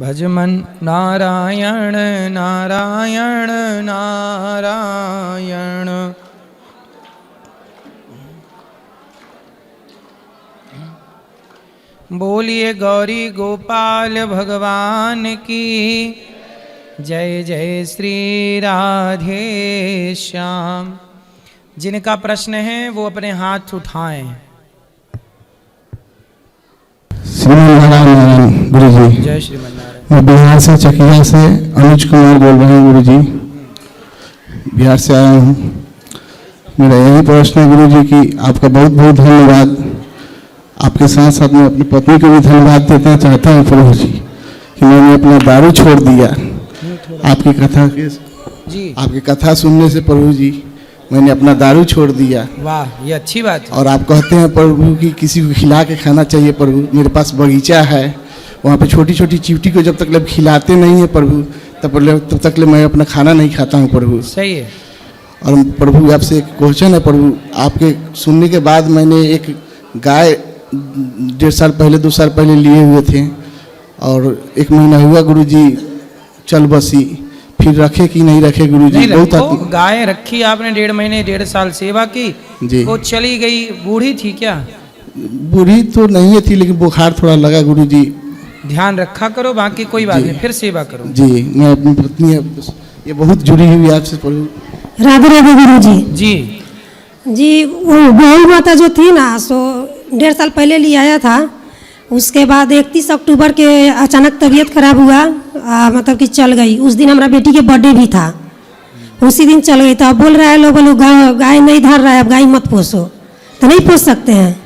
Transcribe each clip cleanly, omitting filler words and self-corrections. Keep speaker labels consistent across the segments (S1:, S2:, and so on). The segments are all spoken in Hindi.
S1: भजमन नारायण नारायण नारायण। बोलिए गौरी गोपाल भगवान की जय। जय श्री राधे श्याम। जिनका प्रश्न है वो अपने हाथ उठाएं।
S2: श्रीमन्नारायण गुरु जी।
S1: जय श्रीमन्नारायण।
S2: मैं बिहार से चकिया से अनुज कुमार बोल रहा हूँ गुरु जी। बिहार से आया हूँ। मेरा यही प्रश्न है गुरु जी कि आपका बहुत बहुत धन्यवाद। आपके साथ साथ मैं अपनी पत्नी को भी धन्यवाद देना चाहता हूँ प्रभु जी कि मैंने अपना दारू छोड़ दिया। आपकी कथा सुनने से प्रभु जी मैंने अपना दारू छोड़ दिया।
S1: वाह, ये अच्छी बात है।
S2: और आप कहते हैं प्रभु कि किसी को खिला के खाना चाहिए प्रभु। मेरे पास बगीचा है, वहाँ पे छोटी छोटी चींटी को जब तक लोग खिलाते नहीं है प्रभु तब तक मैं अपना खाना नहीं खाता हूँ प्रभु।
S1: सही है।
S2: और प्रभु आपसे एक क्वेश्चन है प्रभु। आपके सुनने के बाद मैंने एक गाय 1.5 साल पहले 2 साल पहले लिए हुए थे और 1 महीना हुआ गुरु जी चल बसी। फिर रखे कि नहीं रखे गुरु जी?
S1: बहुत गाय रखी आपने 1.5 महीने 1.5 साल सेवा की
S2: जी।
S1: वो चली गई। बूढ़ी थी क्या?
S2: बूढ़ी तो नहीं थी लेकिन बुखार थोड़ा लगा गुरु जी।
S1: ध्यान रखा करो, बाकी कोई बात नहीं, फिर सेवा करो
S2: जी। मैं अपनी पत्नी ये बहुत जुड़ी हुई आपसे प्रभु।
S3: राधे राधे गुरु जी।
S1: जी
S3: जी, वो गौ माता जो थी ना सो 1.5 साल पहले ले आया था। उसके बाद 31 अक्टूबर के अचानक तबीयत खराब हुआ, मतलब कि चल गई। उस दिन हमारा बेटी के बर्थडे भी था, उसी दिन चल गई। तो अब बोल रहा है लोग गाय नहीं धर रहा है, अब गाय मत पोसो। तो नहीं पोस सकते हैं।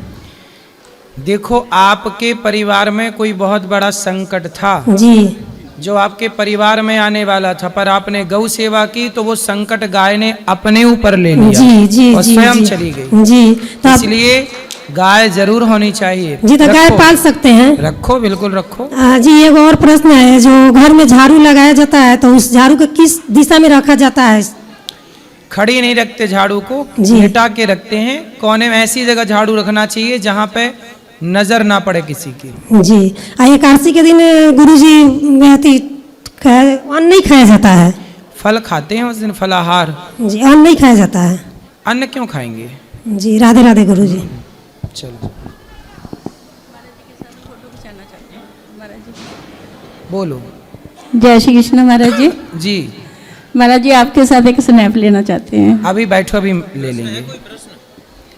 S1: देखो, आपके परिवार में कोई बहुत बड़ा संकट था
S3: जी, जो
S1: आपके परिवार में आने वाला था, पर आपने गौ सेवा की तो वो संकट गाय ने अपने ऊपर ले लिया।
S3: जी जी
S1: और
S3: जी
S1: स्वयं
S3: जी,
S1: चली गई।
S3: जी। तो
S1: इसलिए गाय जरूर होनी चाहिए।
S3: जी, तो गाय पाल सकते हैं।
S1: रखो, बिल्कुल रखो।
S3: जी, एक और प्रश्न है। जो घर में झाड़ू लगाया जाता है तो उस झाड़ू को किस दिशा में रखा जाता है?
S1: खड़ी नहीं रखते झाड़ू को, लिटा के रखते हैं। कोने में ऐसी जगह झाड़ू रखना चाहिए जहाँ पे नजर ना पड़े किसी की।
S3: जी। एकादशी के दिन गुरुजी अन्न नहीं खाया जाता है।
S1: फल खाते हैं उस दिन, फलाहार।
S3: जी, अन्न नहीं खाया जाता है।
S1: अन्न क्यों खाएंगे?
S3: जी, राधे राधे गुरुजी।
S1: चलो बोलो।
S4: जय श्री कृष्ण महाराज जी।
S1: जी
S4: महाराज जी, आपके साथ एक स्नैप लेना चाहते हैं।
S1: अभी बैठो, अभी ले लेंगे।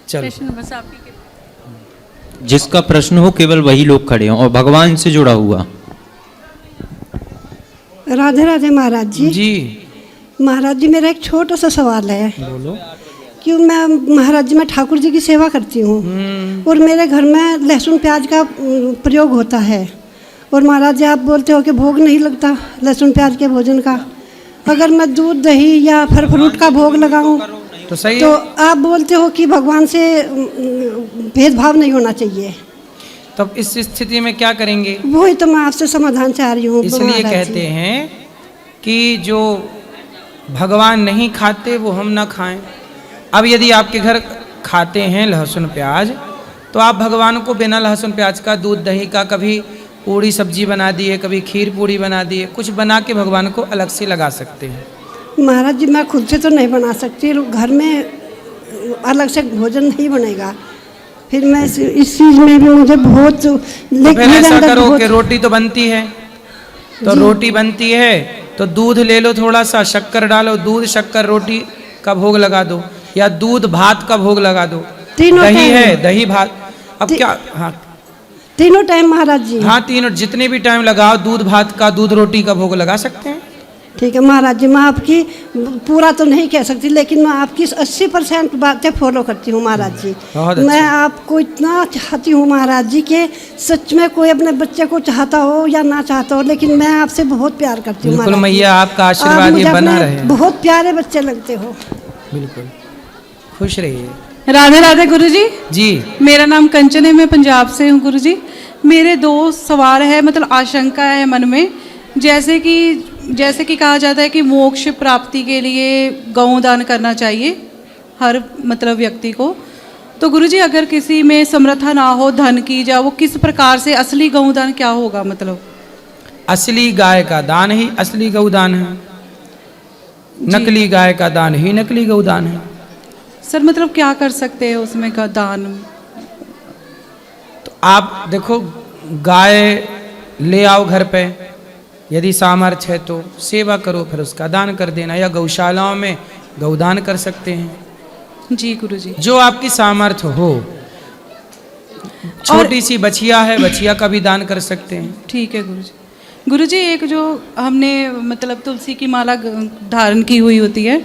S1: चलो।
S4: प्रश्न बस आपकी।
S5: जिसका प्रश्न हो केवल वही लोग खड़े हों और भगवान से जुड़ा हुआ।
S6: राधे राधे महाराज जी।
S1: जी
S6: महाराज जी, मेरा एक छोटा सा सवाल है।
S1: बोलो।
S6: क्यों मैं महाराज जी मैं ठाकुर जी की सेवा करती हूँ और मेरे घर में लहसुन प्याज का प्रयोग होता है और महाराज जी आप बोलते हो कि भोग नहीं लगता लहसुन प्याज के भोजन का। अगर मैं दूध दही या फल फ्रूट का भोग लगाऊं
S1: तो सही
S6: तो
S1: है।
S6: आप बोलते हो कि भगवान से भेदभाव नहीं होना चाहिए।
S1: तब इस स्थिति में क्या करेंगे?
S6: वही तो मैं आपसे समाधान चाह रही हूँ।
S1: इसलिए कहते हैं कि जो भगवान नहीं खाते वो हम ना खाएं। अब यदि आपके घर खाते हैं लहसुन प्याज तो आप भगवान को बिना लहसुन प्याज का, दूध दही का, कभी पूड़ी सब्जी बना दिए, कभी खीर पूड़ी बना दिए, कुछ बना के भगवान को अलग से लगा सकते हैं।
S6: महाराज जी, मैं खुद से तो नहीं बना सकती, घर में अलग से भोजन नहीं बनेगा। फिर मैं इस चीज़ में भी मुझे बहुत
S1: फिर ऐसा करो कि रोटी तो बनती है, तो रोटी बनती है तो दूध ले लो, थोड़ा सा शक्कर डालो, दूध शक्कर रोटी का भोग लगा दो, या दूध भात का भोग लगा दो। दही है, दही भात। अब क्या? हाँ,
S6: तीनों टाइम महाराज जी।
S1: हाँ, तीनों, जितने भी टाइम लगाओ, दूध भात का, दूध रोटी का भोग लगा सकते हैं।
S6: ठीक है महाराज जी, मैं आपकी पूरा तो नहीं कह सकती लेकिन मैं आपकी 80% बातें फॉलो करती हूँ महाराज जी। मैं आपको इतना चाहती हूँ महाराज जी कि सच में कोई अपने बच्चे को चाहता हो या ना चाहता हो, लेकिन मैं आपसे बहुत प्यार करती हूँ।
S1: बिल्कुल मैया, आपका आशीर्वाद ये बना रहे।
S6: बहुत प्यारे बच्चे लगते हो।
S1: बिल्कुल, खुश रहिए।
S4: राधे राधे गुरु जी।
S1: जी,
S4: मेरा नाम कंचन है, मैं पंजाब से हूँ गुरु जी। मेरे 2 सवाल है, मतलब आशंका है मन में। जैसे कि कहा जाता है कि मोक्ष प्राप्ति के लिए गौ दान करना चाहिए हर मतलब व्यक्ति को। तो गुरुजी, अगर किसी में समर्था ना हो धन की, या वो किस प्रकार से असली गौ दान क्या होगा? मतलब
S1: असली गाय का दान ही असली गौदान है, नकली गाय का दान ही नकली गौदान है।
S4: सर मतलब क्या कर सकते हैं उसमें का दान?
S1: तो आप देखो, गाय ले आओ घर पे, यदि सामर्थ्य है तो सेवा करो, फिर उसका दान कर देना, या गौशालाओं में गौदान कर सकते हैं।
S4: जी गुरुजी।
S1: जो आपकी सामर्थ्य हो, छोटी सी बछिया है, बछिया का भी दान कर सकते हैं।
S4: ठीक है गुरुजी। गुरुजी एक जो हमने मतलब तुलसी की माला धारण की हुई होती है,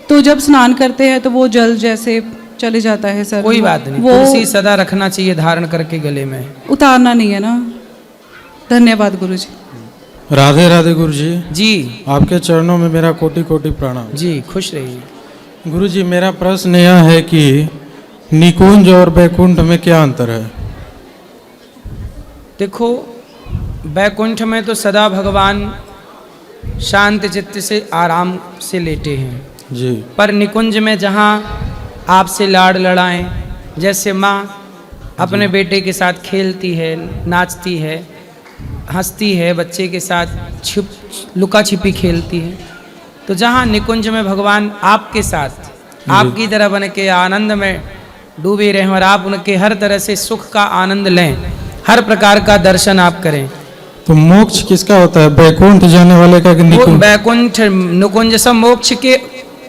S4: तो जब स्नान करते हैं तो वो जल जैसे चले जाता है सर।
S1: कोई बात नहीं,
S4: वो
S1: तुलसी सदा रखना चाहिए धारण करके गले में,
S4: उतारना नहीं है ना। धन्यवाद गुरुजी।
S7: राधे राधे गुरुजी।
S1: जी
S7: आपके चरणों में मेरा कोटि कोटि प्रणाम।
S1: जी, खुश रहिए।
S7: गुरुजी मेरा प्रश्न यह है कि निकुंज और बैकुंठ में क्या अंतर है?
S1: देखो, बैकुंठ में तो सदा भगवान शांत चित्त से आराम से लेटे हैं,
S7: जी।
S1: पर निकुंज में जहाँ आपसे लाड़ लड़ाएं, जैसे माँ अपने बेटे के साथ खेलती है, नाचती है, हंसती है, बच्चे के साथ लुका छिपी खेलती है, तो जहाँ निकुंज में भगवान आपके साथ आपकी तरह बन के आनंद में डूबे रहें और आप उनके हर तरह से सुख का आनंद लें, हर प्रकार का दर्शन आप करें।
S7: तो मोक्ष किसका होता है, बैकुंठ जाने वाले का कि
S1: वो
S7: निकुंज?
S1: बैकुंठ निकुंज सब मोक्ष के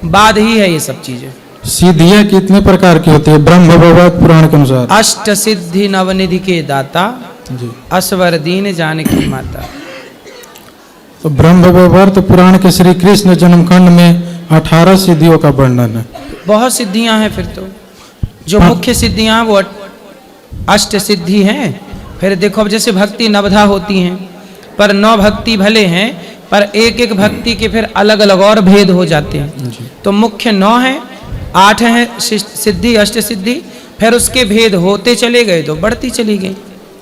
S1: बाद ही है ये सब चीजें।
S7: सिद्धियां कितने प्रकार की होती है ब्रह्म भगवत पुराण के अनुसार?
S1: अष्ट सिद्धि नवनिधि के दाता,
S7: जी।
S1: असवर दीन जानकी माता।
S7: तो ब्रह्म भगवत पुराण के श्री कृष्ण जन्मखंड में 18 सिद्धियों का वर्णन है।
S1: बहुत सिद्धियां हैं, फिर तो जो मुख्य सिद्धियां वो अष्ट सिद्धि हैं। फिर देखो, अब जैसे भक्ति नवधा होती हैं, पर 9 भक्ति भले हैं, पर एक एक भक्ति के फिर अलग अलग और भेद हो जाते हैं। तो मुख्य 9 हैं, 8 हैं सिद्धि, अष्ट सिद्धि, फिर उसके भेद होते चले गए तो बढ़ती चली गई।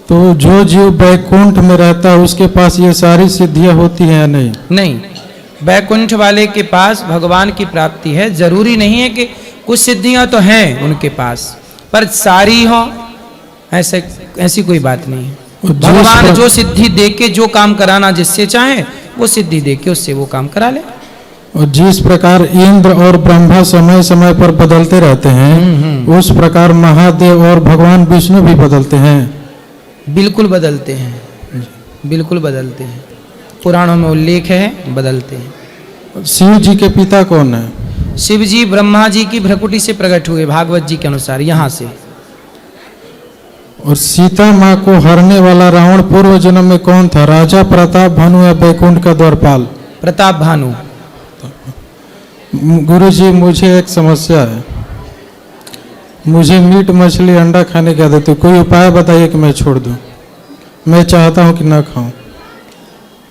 S7: तो जो जीव बैकुंठ में रहता है उसके पास ये सारी सिद्धियां होती हैं या नहीं?
S1: नहीं, बैकुंठ वाले के पास भगवान की प्राप्ति है। जरूरी नहीं है कि कुछ सिद्धियां तो हैं उनके पास, पर सारी हो ऐसी कोई बात नहीं है। भगवान जो सिद्धि दे के जो काम कराना जिससे चाहे, वो सिद्धि दे के उससे वो काम करा ले।
S7: और जिस प्रकार इंद्र और ब्रह्मा समय समय पर बदलते रहते हैं, उस प्रकार महादेव और भगवान विष्णु भी बदलते हैं।
S1: बिल्कुल बदलते हैं, बिल्कुल बदलते हैं, पुराणों में उल्लेख है, बदलते हैं।
S7: शिव जी के पिता कौन है?
S1: शिव जी ब्रह्मा जी की भ्रकुटी से प्रकट हुए, भागवत जी के अनुसार, यहाँ से।
S7: और सीता माँ को हरने वाला रावण पूर्व जन्म में कौन था, राजा प्रताप भानु या बैकुंठ का द्वारपाल?
S1: प्रताप भानु।
S7: गुरुजी मुझे एक समस्या है, मुझे मीट मछली अंडा खाने की आदत है, कोई उपाय बताइए कि मैं छोड़ दूं। मैं चाहता हूं कि ना खाऊं।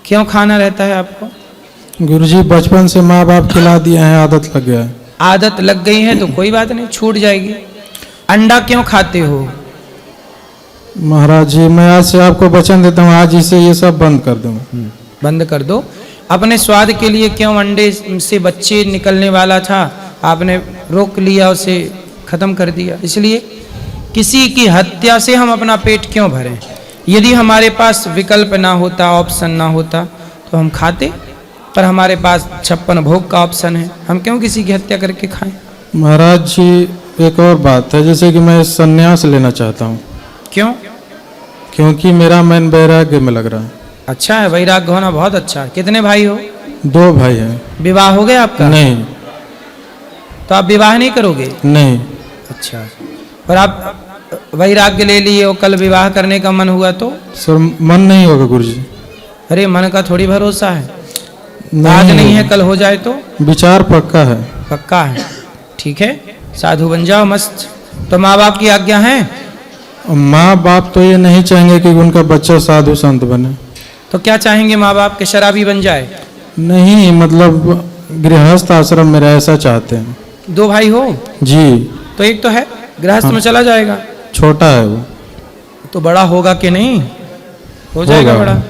S1: क्यों खाना रहता है आपको?
S7: गुरुजी बचपन से माँ बाप खिला दिए हैं, आदत लग गया है।
S1: आदत लग गई है तो कोई बात नहीं, छूट जाएगी। अंडा क्यों खाते हो?
S7: महाराज जी मैं आज से आपको वचन देता हूँ, आज इसे ये सब बंद कर दूंगा।
S1: बंद कर दो। अपने स्वाद के लिए क्यों अंडे से बच्चे निकलने वाला था, आपने रोक लिया, उसे खत्म कर दिया। इसलिए किसी की हत्या से हम अपना पेट क्यों भरें? यदि हमारे पास विकल्प ना होता, ऑप्शन ना होता, तो हम खाते, पर हमारे पास 56 भोग का ऑप्शन है, हम क्यों किसी की हत्या करके खाएं?
S7: महाराज जी एक और बात है, जैसे कि मैं संन्यास लेना चाहता हूँ।
S1: क्यों?
S7: क्योंकि मेरा मन वैराग्य में लग रहा है।
S1: अच्छा है, वैराग्य होना बहुत अच्छा है। कितने भाई हो?
S7: 2 भाई हैं।
S1: विवाह हो गया आपका?
S7: नहीं।
S1: तो आप विवाह नहीं करोगे?
S7: नहीं।
S1: अच्छा, पर आप वैराग्य ले लिए और कल विवाह करने का मन हुआ तो?
S7: सर मन नहीं होगा गुरुजी।
S1: अरे मन का थोड़ी भरोसा है, आज नहीं है कल हो जाए तो?
S7: विचार पक्का है।
S1: पक्का है, ठीक है, साधु बन जाओ मस्त। तो माँ बाप की आज्ञा है?
S7: माँ बाप तो ये नहीं चाहेंगे कि उनका बच्चा साधु संत बने।
S1: तो क्या चाहेंगे माँ बाप के? शराबी बन जाए?
S7: नहीं, मतलब गृहस्थ आश्रम में रहे, ऐसा चाहते हैं।
S1: 2 भाई हो?
S7: जी।
S1: तो एक तो है गृहस्थ में चला जाएगा,
S7: छोटा है वो।
S1: तो बड़ा होगा कि नहीं? हो जाएगा बड़ा।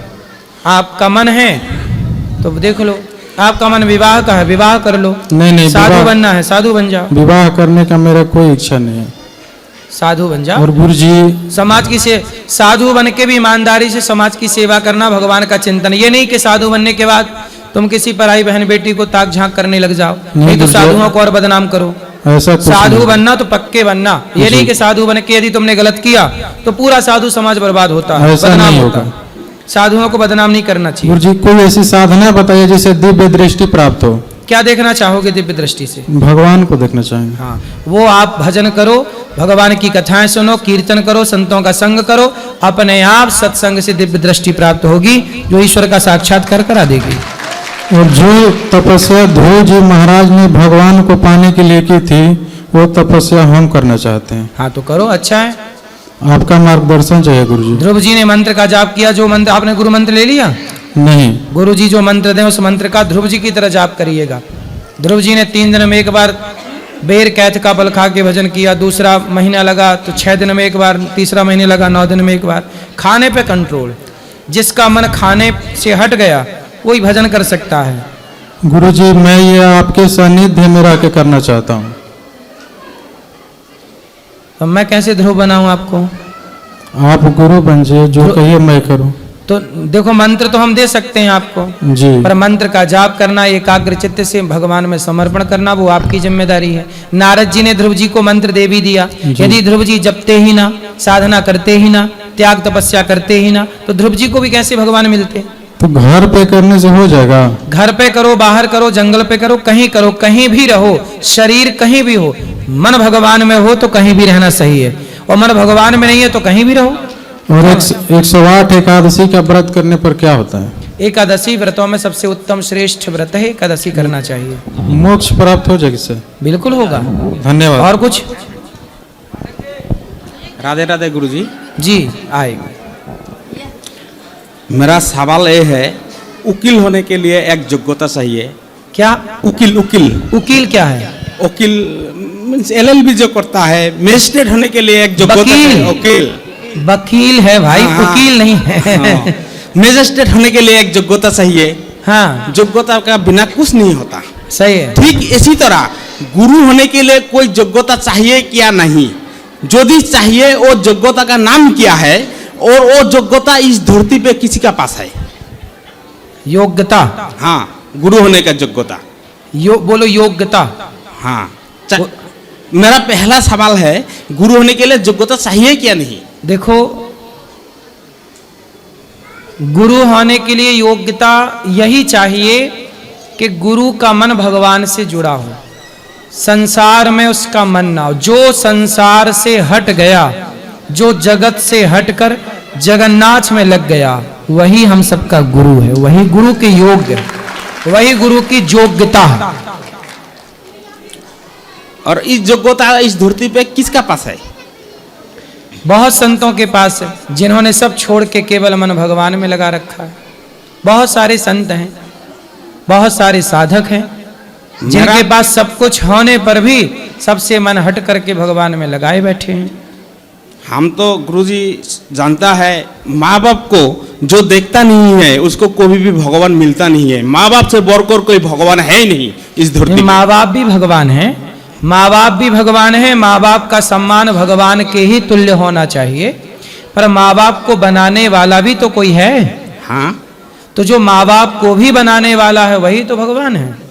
S1: आपका मन है तो देख लो, आपका मन विवाह का है, विवाह कर लो।
S7: नहीं,
S1: साधु बनना है, साधु बन जाओ।
S7: विवाह करने का मेरा कोई इच्छा नहीं है।
S1: साधु बन जाओ
S7: और गुरु जी
S1: समाज की से साधु बन के भी ईमानदारी से समाज की सेवा करना, भगवान का चिंतन। ये नहीं कि साधु बनने के बाद तुम किसी पराई बहन बेटी को ताक झांक करने लग जाओ, नहीं तो
S7: गुरु जी,
S1: साधुओं को और बदनाम करो।
S7: ऐसा कुछ
S1: साधु
S7: नहीं।
S1: बनना तो पक्के बनना, ये नहीं कि साधु बन के यदि तुमने गलत किया तो पूरा साधु समाज बर्बाद होता है,
S7: ऐसा
S1: बदनाम
S7: नहीं
S1: होता।
S7: होगा।
S1: साधुओं को बदनाम नहीं करना चाहिए।
S7: गुरु जी कोई ऐसी साधना बताइए जिससे दिव्य दृष्टि प्राप्त हो।
S1: क्या देखना चाहोगे दिव्य दृष्टि से?
S7: भगवान को देखना चाहेंगे।
S1: हाँ, वो आप भजन करो, भगवान की कथाएं सुनो, कीर्तन करो, संतों का संग करो, अपने आप सत्संग से दिव्य दृष्टि प्राप्त होगी जो ईश्वर का साक्षात्कार करा देगी।
S7: और जो तपस्या ध्रुव जी महाराज ने भगवान को पाने के लिए की थी, वो तपस्या हम करना चाहते हैं।
S1: हाँ तो करो, अच्छा है।
S7: आपका मार्गदर्शन चाहिए गुरु जी।
S1: ध्रुव जी ने मंत्र का जाप किया, जो मंत्र आपने गुरु मंत्र ले लिया?
S7: नहीं,
S1: गुरु जी जो मंत्र दें उस मंत्र का ध्रुव जी की तरह जाप करिएगा। ध्रुव जी ने 3 दिन में एक बार बेर कैथ का फल खा के भजन किया, दूसरा महीना लगा तो 6 दिन में एक बार, तीसरा महीने लगा 9 दिन में एक बार। खाने पे कंट्रोल, जिसका मन खाने से हट गया वही भजन कर सकता है।
S7: गुरु जी मैं ये आपके सानिध्य में रह के करना चाहता हूँ।
S1: अब मैं कैसे ध्रुव बनाऊं आपको?
S7: आप गुरु बन जाइए, जो कहिए मैं करूँ।
S1: तो देखो मंत्र तो हम दे सकते हैं आपको,
S7: जी
S1: पर मंत्र का जाप करना, एकाग्र चित्त से भगवान में समर्पण करना, वो आपकी जिम्मेदारी है। नारद जी ने ध्रुव जी को मंत्र दे भी दिया, यदि ध्रुव जी जपते ही ना, साधना करते ही ना, त्याग तपस्या करते ही ना, तो ध्रुव जी को भी कैसे भगवान मिलते?
S7: तो घर पे करने से हो जाएगा?
S1: घर पे करो, बाहर करो, जंगल पे करो, कहीं भी रहो, शरीर कहीं भी हो, मन भगवान में हो तो कहीं भी रहना सही है, और मन भगवान में नहीं है तो कहीं भी रहो।
S7: और 108 एकादशी का व्रत करने पर क्या होता है?
S1: एकादशी व्रतों में सबसे उत्तम श्रेष्ठ व्रत है एकादशी करना चाहिए।
S7: मोक्ष प्राप्त हो जाएगा इससे?
S1: बिल्कुल होगा।
S7: धन्यवाद।
S1: और कुछ?
S8: राधे राधे गुरु जी।
S1: जी आएगा।
S8: मेरा सवाल ये है, वकील होने के लिए एक योग्यता चाहिए।
S1: क्या?
S8: वकील वकील
S1: वकील क्या है?
S8: वकील मीन्स LLB जो करता है, मजिस्ट्रेट होने के लिए एक योग्यता
S1: वकील।
S8: है। वकील
S1: वकील है भाई,
S8: हाँ,
S1: वकील नहीं है।
S8: मजिस्ट्रेट होने के लिए एक योग्यता चाहिए।
S1: हाँ
S8: योग्यता का बिना कुछ नहीं होता।
S1: सही है।
S8: ठीक इसी तरह गुरु होने के लिए कोई योग्यता चाहिए क्या नहीं? यदि चाहिए, वो योग्यता का नाम क्या है और वो योग्यता इस धरती पे किसी का पास है?
S1: योग्यता?
S8: हाँ, गुरु होने का योग्यता।
S1: बोलो योग्यता।
S8: हाँ, मेरा पहला सवाल है, गुरु होने के लिए योग्यता चाहिए क्या नहीं?
S1: देखो, गुरु होने के लिए योग्यता यही चाहिए कि गुरु का मन भगवान से जुड़ा हो, संसार में उसका मन ना हो। जो संसार से हट गया, जो जगत से हटकर जगन्नाथ में लग गया, वही हम सबका गुरु है, वही गुरु के योग्य, वही गुरु की योग्यता है।
S8: और इस योग्यता इस धरती पे किसका पास है?
S1: बहुत संतों के पास है, जिन्होंने सब छोड़ के केवल मन भगवान में लगा रखा है। बहुत सारे संत हैं, बहुत सारे साधक हैं, जिनके पास सब कुछ होने पर भी सबसे मन हट करके भगवान में लगाए बैठे हैं।
S8: हम तो गुरुजी जानता है, माँ बाप को जो देखता नहीं है उसको कभी भी भगवान मिलता नहीं है। माँ बाप से बढ़कर कोई भगवान है ही नहीं इस धरती पे।
S1: माँ बाप भी भगवान है, माँ बाप भी भगवान है। माँ बाप का सम्मान भगवान के ही तुल्य होना चाहिए, पर माँ बाप को बनाने वाला भी तो कोई है।
S8: हाँ,
S1: तो जो माँ बाप को भी बनाने वाला है वही तो भगवान है।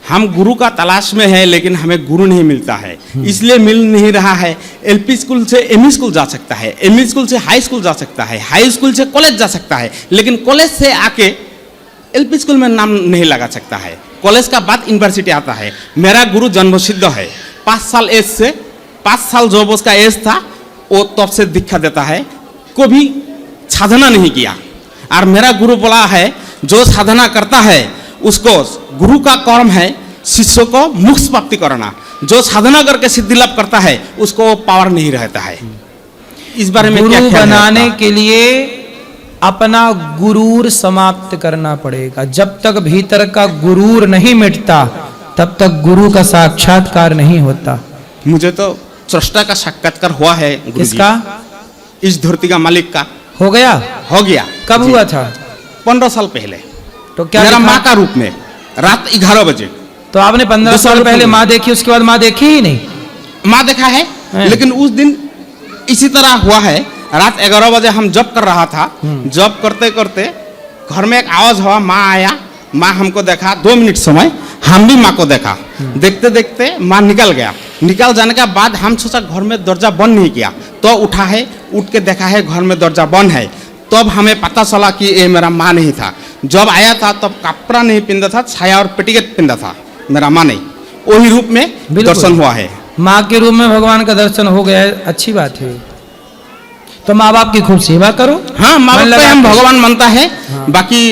S8: हम गुरु का तलाश में है, लेकिन हमें गुरु नहीं मिलता है, इसलिए मिल नहीं रहा है। LP स्कूल से ME स्कूल जा सकता है, ME स्कूल से हाई स्कूल जा सकता है, हाई स्कूल से कॉलेज जा सकता है, लेकिन कॉलेज से आके LP स्कूल में नाम नहीं लगा सकता है। कॉलेज का बाद यूनिवर्सिटी आता है। मेरा गुरु जन्मसिद्ध है। 5 साल एज से 5 साल जो उसका एज था वो तब से दीक्षा देता है, कभी साधना नहीं किया। और मेरा गुरु बोला है, जो साधना करता है उसको, गुरु का कर्म है शिष्य को मोक्ष प्राप्ति करना। जो साधना करके सिद्धि लाभ करता है उसको पावर नहीं रहता है। इस बारे में क्या
S1: गुरु
S8: ख्याल है
S1: बनाने
S8: आपका?
S1: के लिए अपना गुरूर समाप्त करना पड़ेगा। जब तक भीतर का गुरूर नहीं मिटता तब तक गुरु का साक्षात्कार नहीं होता।
S8: मुझे तो सृष्टा का साक्षात्कार हुआ है गुरुजी।
S1: किसका?
S8: इस धरती का मालिक का
S1: हो गया?
S8: हो गया।
S1: कब
S8: जी।
S1: हुआ था?
S8: 15 साल पहले।
S1: तो क्या
S8: मेरा
S1: दिखा?
S8: माँ का रूप में रात 11 बजे।
S1: तो आपने 15 साल पहले माँ देखी, उसके बाद माँ देखी ही नहीं?
S8: माँ देखा है,
S1: हैं।
S8: लेकिन उस दिन इसी तरह हुआ है, रात 11 बजे हम जॉब कर रहा था, जॉब करते करते घर में एक आवाज हुआ, माँ आया, माँ हमको देखा, 2 मिनट समय हम भी माँ को देखा, देखते देखते माँ निकल गया। निकल जाने के बाद हम सोचा घर में दरवाजा बंद नहीं किया, तो उठा है, उठ के देखा है घर में दरवाजा बंद है। तब हमें पता चला कि ये मेरा माँ नहीं था। जब आया था तब कपड़ा नहीं पिंदा था, छाया और पेटीकोट पिंदा था, मेरा माँ नहीं। वही रूप में दर्शन हुआ है।
S1: माँ के रूप में भगवान का दर्शन हो गया है, अच्छी बात है। तो माँ बाप की खूब सेवा करो।
S8: हाँ, माँ बाप को हम भगवान मानता है।
S1: हाँ।
S8: बाकी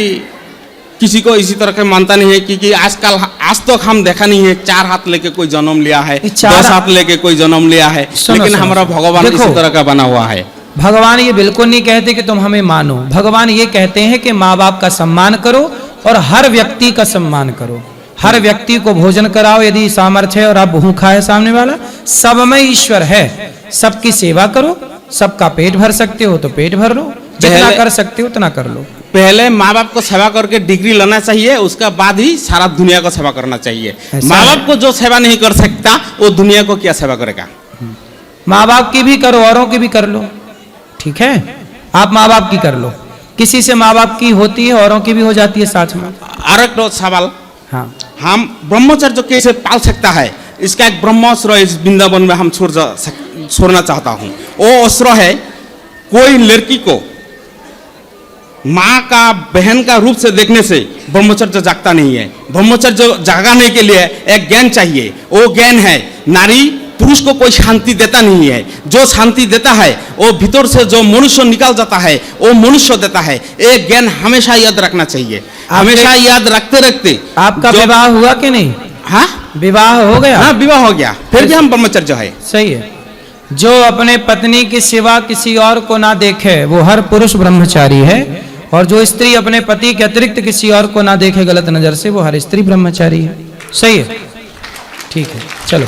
S8: किसी को इसी तरह का मानता नहीं है, क्योंकि आजकल आज तक हम देखा नहीं है 4 हाथ लेके कोई जन्म लिया है, 10 हाथ लेके कोई जन्म लिया है, लेकिन हमारा भगवान इसी तरह का बना हुआ है।
S1: भगवान ये बिल्कुल नहीं कहते कि तुम हमें मानो, भगवान ये कहते हैं कि माँ बाप का सम्मान करो और हर व्यक्ति का सम्मान करो, हर व्यक्ति को भोजन कराओ यदि सामर्थ्य है और आप भूखा है सामने वाला, सब में ईश्वर है, सबकी सेवा करो, सबका पेट भर सकते हो तो पेट भर लो, जितना कर सकते हो उतना कर लो।
S8: पहले माँ बाप को सेवा करके डिग्री लेना चाहिए, उसका बाद ही सारा दुनिया को सेवा करना चाहिए। माँ बाप को जो सेवा नहीं कर सकता वो दुनिया को क्या सेवा करेगा।
S1: माँ बाप की भी करो, औरों की भी कर लो, ठीक है। आप माँ बाप की कर लो, किसी से माँ बाप की होती है औरों की भी हो जाती है साथ में।
S8: और एक सवाल,
S1: हाँ,
S8: हम ब्रह्मचर्य कैसे पाल सकता है, इसका एक ब्रह्मास्त्र इस वृंदावन में हम छोड़ना चाहता हूँ। वो अस्त्र है, कोई लड़की को माँ का बहन का रूप से देखने से ब्रह्मचर्य जागता नहीं है। ब्रह्मचर्य जागाने के लिए एक ज्ञान चाहिए, वो ज्ञान है नारी पुरुष को कोई शांति देता नहीं है, जो शांति देता है वो भीतर से जो मनुष्य निकल जाता है वो मनुष्य देता है। एक ज्ञान हमेशा याद रखना चाहिए, हमेशा याद रखते रखते।
S1: आपका विवाह हुआ कि नहीं?
S8: हाँ,
S1: विवाह हो गया।
S8: हाँ, विवाह हो गया, फिर भी हम ब्रह्मचर्य है।
S1: सही है। जो अपने पत्नी की सिवा किसी और को ना देखे वो हर पुरुष ब्रह्मचारी है, और जो स्त्री अपने पति के अतिरिक्त किसी और को ना देखे गलत नजर से वो हर स्त्री ब्रह्मचारी है। सही है, ठीक है, चलो।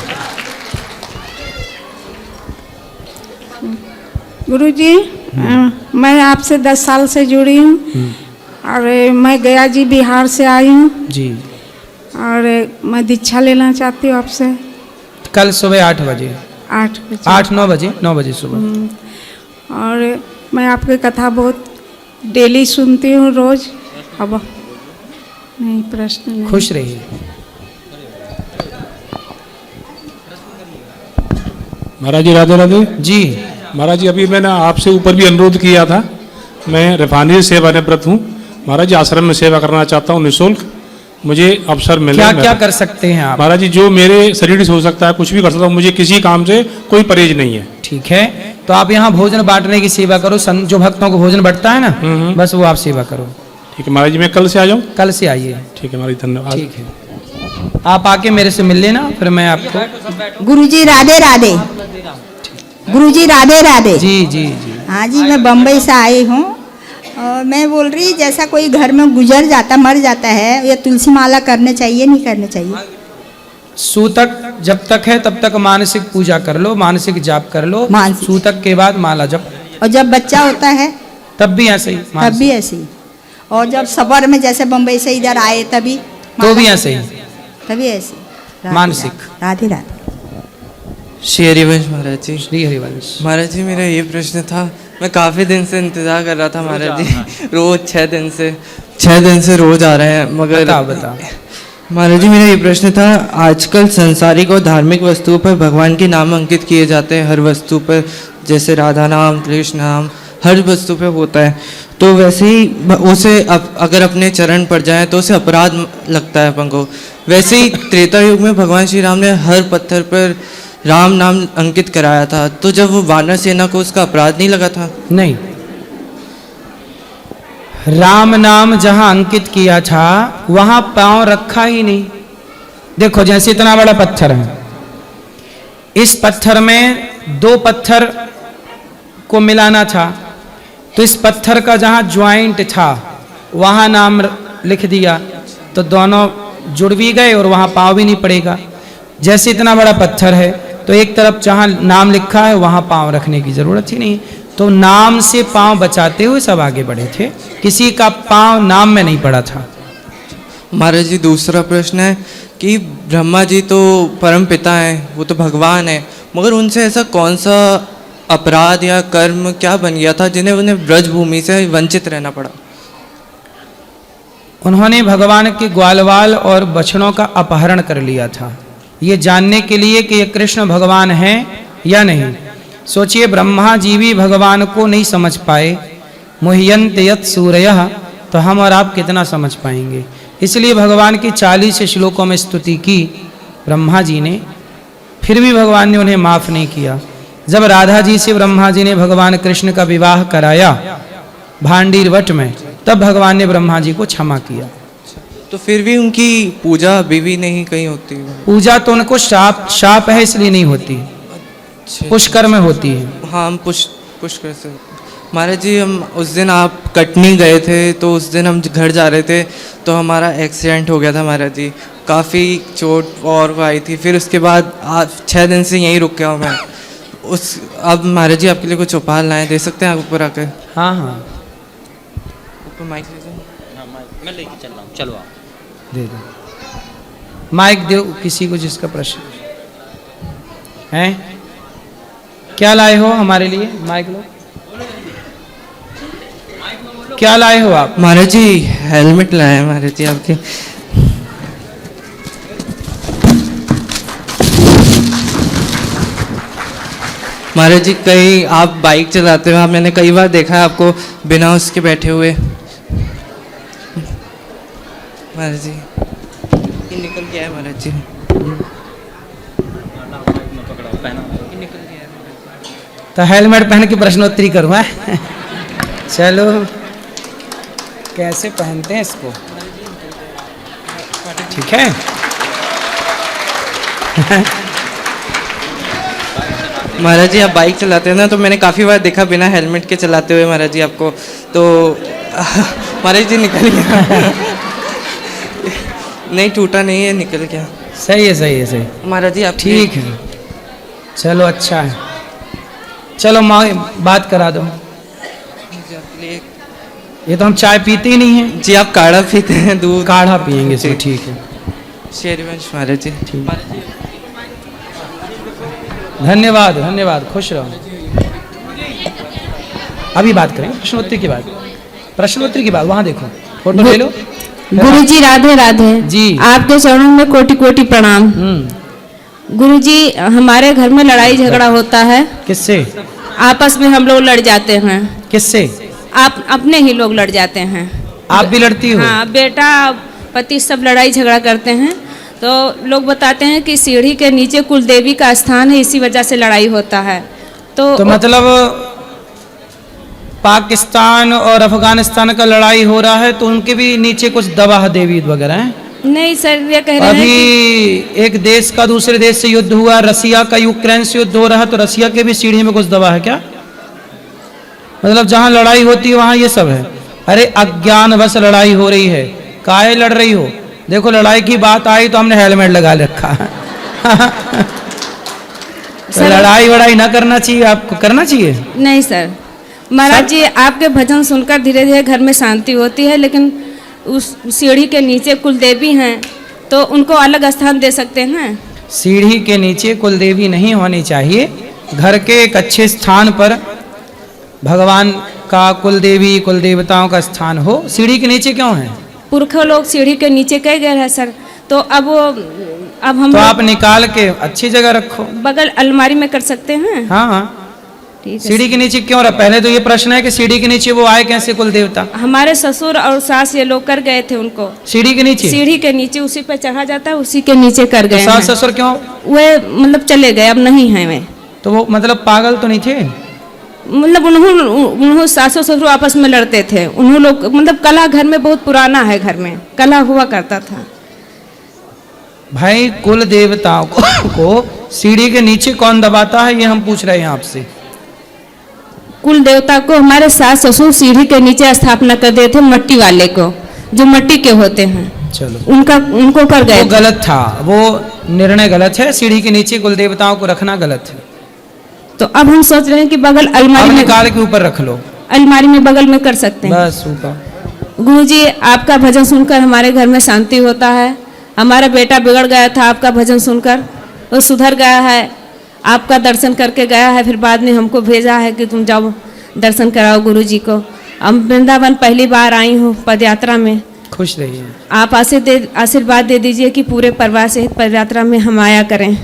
S9: गुरुजी, मैं आपसे 10 साल से जुड़ी हूँ और मैं गया जी बिहार से आई हूँ
S1: जी,
S9: और मैं दीक्षा लेना चाहती हूँ आपसे।
S1: कल सुबह 8 बजे,
S9: 8-9
S1: बजे 9 बजे सुबह।
S9: और मैं आपकी कथा बहुत डेली सुनती हूँ रोज। अब नहीं, प्रश्न नहीं।
S1: खुश रहिए।
S10: महाराज जी राधे राधे
S1: जी।
S10: महाराज जी, अभी मैंने आपसे ऊपर भी अनुरोध किया था, मैं रिफाइनरी सेवानिवृत्त हूँ महाराज जी, आश्रम में सेवा करना चाहता हूँ निःशुल्क, मुझे अवसर मिले।
S1: क्या क्या कर सकते हैं आप?
S10: महाराज जी, जो मेरे शरीर से हो सकता है कुछ भी कर सकता हूँ, मुझे किसी काम से कोई परहेज नहीं है।
S1: ठीक है, तो आप यहाँ भोजन बांटने की सेवा करो, जो भक्तों को भोजन बंटता है ना, बस वो आप सेवा करो।
S10: ठीक है महाराज जी, मैं कल से आ जाऊँ?
S1: कल से आइए।
S10: ठीक है महाराज, धन्यवाद।
S1: ठीक है, आप आके मेरे से मिल लेना, फिर मैं आपको।
S11: गुरुजी राधे राधे। गुरुजी राधे राधे।
S1: जी जी जी।
S11: हाँ जी, मैं बम्बई से आई हूँ और मैं बोल रही, जैसा कोई घर में गुजर जाता, मर जाता है, ये तुलसी माला करने चाहिए नहीं करने चाहिए?
S1: सूतक जब तक है तब तक मानसिक पूजा कर लो, मानसिक जाप कर लो, सूतक के बाद माला जप।
S11: और जब बच्चा होता है
S1: तब भी ऐसे ही?
S11: तब भी ऐसे ही। और जब सफर में जैसे बम्बई से इधर आए तभी?
S1: तो भी ऐसे ही,
S11: तभी ऐसे
S1: मानसिक।
S11: राधे राधे।
S12: श्री हरिवंश महाराज जी।
S1: श्री हरिवंश
S12: महाराज जी, मेरा ये प्रश्न था, मैं काफ़ी दिन से इंतज़ार कर रहा था महाराज जी, रोज़ 6 दिन से रोज़ आ रहे हैं, मगर
S1: बता।
S12: महाराज जी, मेरा ये प्रश्न था, आजकल सांसारिक और धार्मिक वस्तुओं पर भगवान के नाम अंकित किए जाते हैं, हर वस्तु पर, जैसे राधा नाम, कृष्ण नाम, हर वस्तु पे होता है, तो वैसे ही उसे अगर अपने चरण पड़ जाए तो उसे अपराध लगता है अपन को। वैसे ही त्रेता युग में भगवान श्री राम ने हर पत्थर पर राम नाम अंकित कराया था, तो जब वो वानर सेना को उसका अपराध नहीं लगा था?
S1: नहीं, राम नाम जहां अंकित किया था वहां पांव रखा ही नहीं। देखो, जैसे इतना बड़ा पत्थर है, इस पत्थर में 2 पत्थर को मिलाना था, तो इस पत्थर का जहां ज्वाइंट था वहां नाम लिख दिया, तो दोनों जुड़ भी गए और वहां पांव भी नहीं पड़ेगा। जैसे इतना बड़ा पत्थर है तो एक तरफ जहां नाम लिखा है वहां पांव रखने की जरूरत ही नहीं, तो नाम से पांव बचाते हुए सब आगे बढ़े थे, किसी का पांव नाम में नहीं पड़ा था।
S12: महाराज जी, दूसरा प्रश्न है कि ब्रह्मा जी तो परम पिता हैं, वो तो भगवान है, मगर उनसे ऐसा कौन सा अपराध या कर्म क्या बन गया था जिन्हें उन्हें ब्रजभूमि से वंचित रहना पड़ा?
S1: उन्होंने भगवान के ग्वालवाल और बछड़ों का अपहरण कर लिया था, ये जानने के लिए कि ये कृष्ण भगवान हैं या नहीं। सोचिए, ब्रह्मा जी भी भगवान को नहीं समझ पाए, मुह्यन्त यत् सूरयः, तो हम और आप कितना समझ पाएंगे। इसलिए भगवान की 40 श्लोकों में स्तुति की ब्रह्मा जी ने, फिर भी भगवान ने उन्हें माफ नहीं किया। जब राधा जी से ब्रह्मा जी ने भगवान कृष्ण का विवाह कराया भांडीर वट में, तब भगवान ने ब्रह्मा जी को क्षमा किया।
S12: तो फिर भी उनकी पूजा अभी भी नहीं कहीं होती?
S1: पूजा तो उनको शाप है इसलिए नहीं होती, पुष्कर में होती है।
S12: हाँ, हम पुष्कर से। महाराज जी, हम उस दिन आप कटनी गए थे, तो उस दिन हम घर जा रहे थे तो हमारा एक्सीडेंट हो गया था महाराज जी, काफ़ी चोट और आई थी। फिर उसके बाद 6 दिन से यहीं रुक गया हूँ मैं। अब महाराज जी आपके लिए कुछ उपाय लाए, दे सकते हैं आप ऊपर आकर?
S1: हाँ हाँ,
S12: ऊपर माइक लीजिए।
S5: मैं लेके चल रहा हूँ, चलो आप
S1: दे दो माइक, दो किसी को जिसका प्रश्न है। क्या लाए हो हमारे लिए? माइक लो। क्या लाए हो आप?
S12: महाराज जी हेलमेट लाए महाराज जी आपके। महाराज जी, कहीं आप बाइक चलाते हो, मैंने कई बार देखा है आपको बिना उसके बैठे हुए। महाराज जी ये निकल गया है महाराज जी, निकल गया है।
S1: तो हेलमेट पहन के प्रश्नोत्तरी करूँ? चलो, कैसे पहनते हैं इसको? ठीक है।
S12: महाराज जी, आप बाइक चलाते हैं ना, तो मैंने काफ़ी बार देखा बिना हेलमेट के चलाते हुए महाराज जी आपको, तो महाराज जी निकल गया। नहीं टूटा नहीं है, निकल गया।
S1: सही है, सही है, सही।
S12: महाराज जी आप
S1: ठीक है, चलो अच्छा है। चलो माँ बात करा दो। ये तो हम चाय पीते ही नहीं है
S12: जी, आप काढ़ा पीते हैं, दूध
S1: काढ़ा पियेंगे इसमें। ठीक है,
S12: शेरवंश महाराज जी।
S1: धन्यवाद धन्यवाद, खुश रहो। अभी बात करेंगे प्रश्नोत्तरी की बात, प्रश्नोत्तरी की बात। वहाँ देखो, फोटो ले लो।
S13: गुरु जी राधे राधे
S1: जी,
S13: आपके चरणों में कोटि कोटि प्रणाम। गुरु जी, हमारे घर में लड़ाई झगड़ा होता है।
S1: किससे?
S13: आपस में हम लोग लड़ जाते हैं।
S1: किससे?
S13: आप अपने ही लोग लड़ जाते हैं।
S1: आप भी लड़ती हो?
S13: हाँ, बेटा पति सब लड़ाई झगड़ा करते हैं। तो लोग बताते हैं कि सीढ़ी के नीचे कुलदेवी का स्थान है, इसी वजह से लड़ाई होता है। तो
S1: मतलब पाकिस्तान और अफगानिस्तान का लड़ाई हो रहा है तो उनके भी नीचे कुछ दवा देवी वगैरह हैं?
S13: नहीं सर, ये कह रहे हैं
S1: अभी एक देश का दूसरे देश से युद्ध हुआ, रसिया का यूक्रेन से युद्ध हो रहा है, तो रसिया के भी सीढ़ी में कुछ दवा है क्या? मतलब जहां लड़ाई होती है वहां ये सब है। अरे अज्ञान बस लड़ाई हो रही है, काहे लड़ रही हो? देखो लड़ाई की बात आई तो हमने हेलमेट लगा रखा है। तो लड़ाई वड़ाई ना करना चाहिए, आपको करना चाहिए?
S13: नहीं सर, महाराज जी आपके भजन सुनकर धीरे धीरे घर में शांति होती है, लेकिन उस सीढ़ी के नीचे कुलदेवी हैं तो उनको अलग स्थान दे सकते हैं।
S1: सीढ़ी के नीचे कुलदेवी नहीं होनी चाहिए, घर के एक अच्छे स्थान पर भगवान का कुलदेवी कुल देवताओं का स्थान हो। सीढ़ी के नीचे क्यों है?
S13: पुरखा लोग सीढ़ी के नीचे कह गए हैं सर, तो अब हम
S1: तो आप निकाल के अच्छी जगह रखो,
S13: बगल अलमारी में कर सकते हैं।
S1: हाँ हाँ, सीढ़ी के नीचे क्यों रहा? पहले तो ये प्रश्न है कि सीढ़ी के नीचे वो आए कैसे कुल देवता?
S13: हमारे ससुर और सास ये लोग कर गए थे उनको
S1: सीढ़ी के नीचे।
S13: सीढ़ी के नीचे उसी पे चढ़ा जाता है, उसी के नीचे कर गए।
S1: तो सास ससुर क्यों?
S13: वे मतलब चले गए, अब नहीं है वे।
S1: तो वो मतलब पागल तो नहीं थे?
S13: मतलब उन्होंने सासू ससुर आपस में लड़ते थे। उन्होंने लोग मतलब कला घर में बहुत पुराना है, घर में कला हुआ करता था।
S1: भाई कुल देवताओं को सीढ़ी के नीचे कौन दबाता है, ये हम पूछ रहे हैं आपसे।
S13: कुल देवता को हमारे सास ससुर सीढ़ी के नीचे स्थापना कर दिए थे, मट्टी वाले को, जो मट्टी के होते हैं।
S1: चलो,
S13: उनको कर गए।
S1: वो गलत था, वो निर्णय गलत है। सीढ़ी के नीचे कुल देवताओं को रखना गलत है।
S13: तो अब हम सोच रहे हैं कि बगल अलमारी में
S1: निकाल के ऊपर रख लो,
S13: अलमारी में बगल में कर सकते हैं।
S1: बस ऊपर।
S13: गुरुजी आपका भजन सुनकर हमारे घर में शांति होता है। हमारा बेटा बिगड़ गया था, आपका भजन सुनकर वो सुधर गया है। आपका दर्शन करके गया है, फिर बाद में हमको भेजा है कि तुम जाओ दर्शन कराओ गुरु जी को। हम वृंदावन पहली बार आई हूँ पद यात्रा में।
S1: खुश रहिए।
S13: आप आशीर्वाद दे दीजिए कि पूरे परिवार से पद यात्रा में हम आया करें।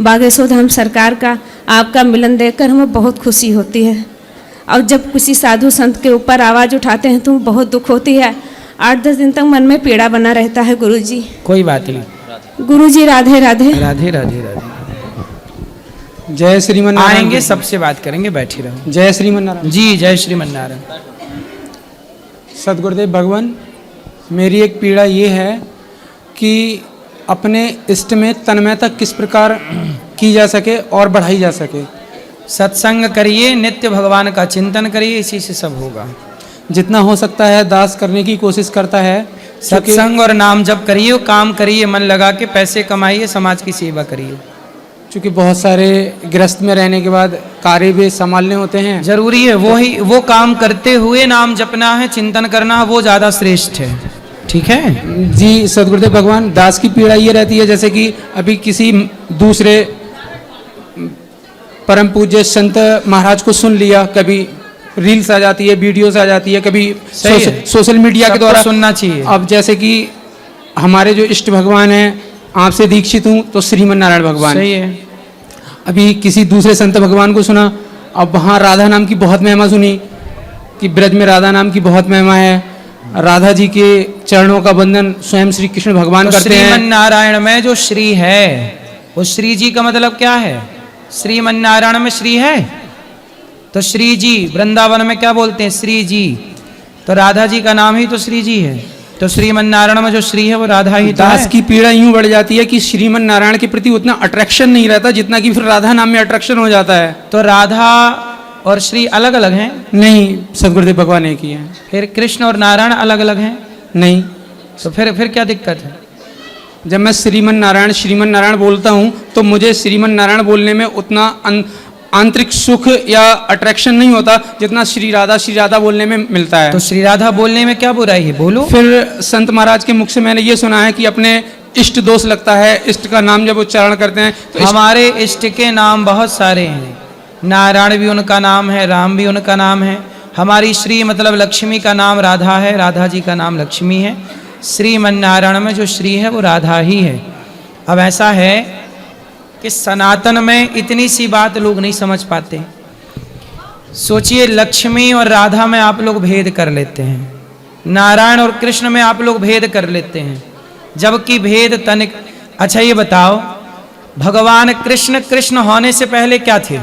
S13: बागेश्वर धाम सरकार का आपका मिलन देखकर हमें बहुत खुशी होती है। और जब किसी साधु संत के ऊपर आवाज़ उठाते हैं तो बहुत दुख होती है। 8-10 दिन तक मन में पीड़ा बना रहता है गुरु जी।
S1: कोई बात नहीं।
S13: गुरु जी राधे राधे।
S1: राधे राधे राधे।
S14: जय श्रीमन नारायण।
S1: आएंगे, सबसे बात करेंगे, बैठी रहो।
S14: जय श्रीमन नारायण
S1: जी। जय श्रीमन नारायण।
S14: सदगुरुदेव भगवान, मेरी एक पीड़ा ये है कि अपने इष्ट में तन्मयता किस प्रकार की जा सके और बढ़ाई जा सके।
S1: सत्संग करिए, नित्य भगवान का चिंतन करिए, इसी से सब होगा।
S14: जितना हो सकता है दास करने की कोशिश करता है।
S1: सत्संग और नाम जप करिए, काम करिए, मन लगा के पैसे कमाइए, समाज की सेवा करिए।
S14: क्योंकि बहुत सारे गृहस्थ में रहने के बाद कार्य भी संभालने होते हैं।
S1: जरूरी है वो काम करते हुए नाम जपना है, चिंतन करना है, वो ज्यादा श्रेष्ठ है। ठीक है
S14: जी सदगुरुदेव भगवान। दास की पीड़ा ये रहती है जैसे कि अभी किसी दूसरे परम पूज्य संत महाराज को सुन लिया, कभी रील्स आ जाती है, वीडियोस आ जाती है, कभी सोशल मीडिया के द्वारा
S1: सुनना चाहिए।
S14: अब जैसे कि हमारे जो इष्ट भगवान हैं, आपसे दीक्षित हूँ तो श्रीमन नारायण भगवान।
S1: सही है।
S14: अभी किसी दूसरे संत भगवान को सुना, अब वहाँ राधा नाम की बहुत महिमा सुनी कि ब्रज में राधा नाम की बहुत महिमा है। राधा जी के चरणों का बंधन स्वयं श्री कृष्ण भगवान करते हैं।
S1: श्रीमन नारायण में जो श्री है, वो श्री जी का मतलब क्या है? श्रीमन नारायण में श्री है तो श्री जी, वृंदावन में क्या बोलते हैं? श्री जी। तो राधा जी का नाम ही तो श्री जी है, तो श्रीमन नारायण में जो श्री है वो राधा ही तो
S14: दास
S1: है।
S14: की पीड़ा यूं बढ़ जाती है कि श्रीमन नारायण के प्रति उतना अट्रैक्शन नहीं रहता जितना कि फिर राधा नाम में अट्रैक्शन हो जाता है।
S1: तो राधा और श्री अलग अलग हैं?
S14: नहीं, सदगुरुदेव भगवान एक ही है।
S1: फिर कृष्ण और नारायण अलग अलग हैं?
S14: नहीं।
S1: तो फिर क्या दिक्कत है?
S14: जब मैं श्रीमन नारायण बोलता हूँ तो मुझे श्रीमन नारायण बोलने में उतना आंतरिक सुख या अट्रैक्शन नहीं होता जितना श्री राधा बोलने में मिलता है।
S1: तो श्री राधा बोलने में क्या बुराई है? बोलो।
S14: फिर संत महाराज के मुख से मैंने ये सुना है कि अपने इष्ट दोष लगता है, इष्ट का नाम जब उच्चारण करते हैं तो
S1: हमारे इष्ट के नाम बहुत सारे हैं। नारायण भी उनका नाम है, राम भी उनका नाम है। हमारी श्री मतलब लक्ष्मी का नाम राधा है, राधा जी का नाम लक्ष्मी है। श्रीमन नारायण में जो श्री है वो राधा ही है। अब ऐसा है कि सनातन में इतनी सी बात लोग नहीं समझ पाते। सोचिए, लक्ष्मी और राधा में आप लोग भेद कर लेते हैं, नारायण और कृष्ण में आप लोग भेद कर लेते हैं, जबकि भेद तनिक। अच्छा ये बताओ, भगवान कृष्ण होने से पहले क्या थे?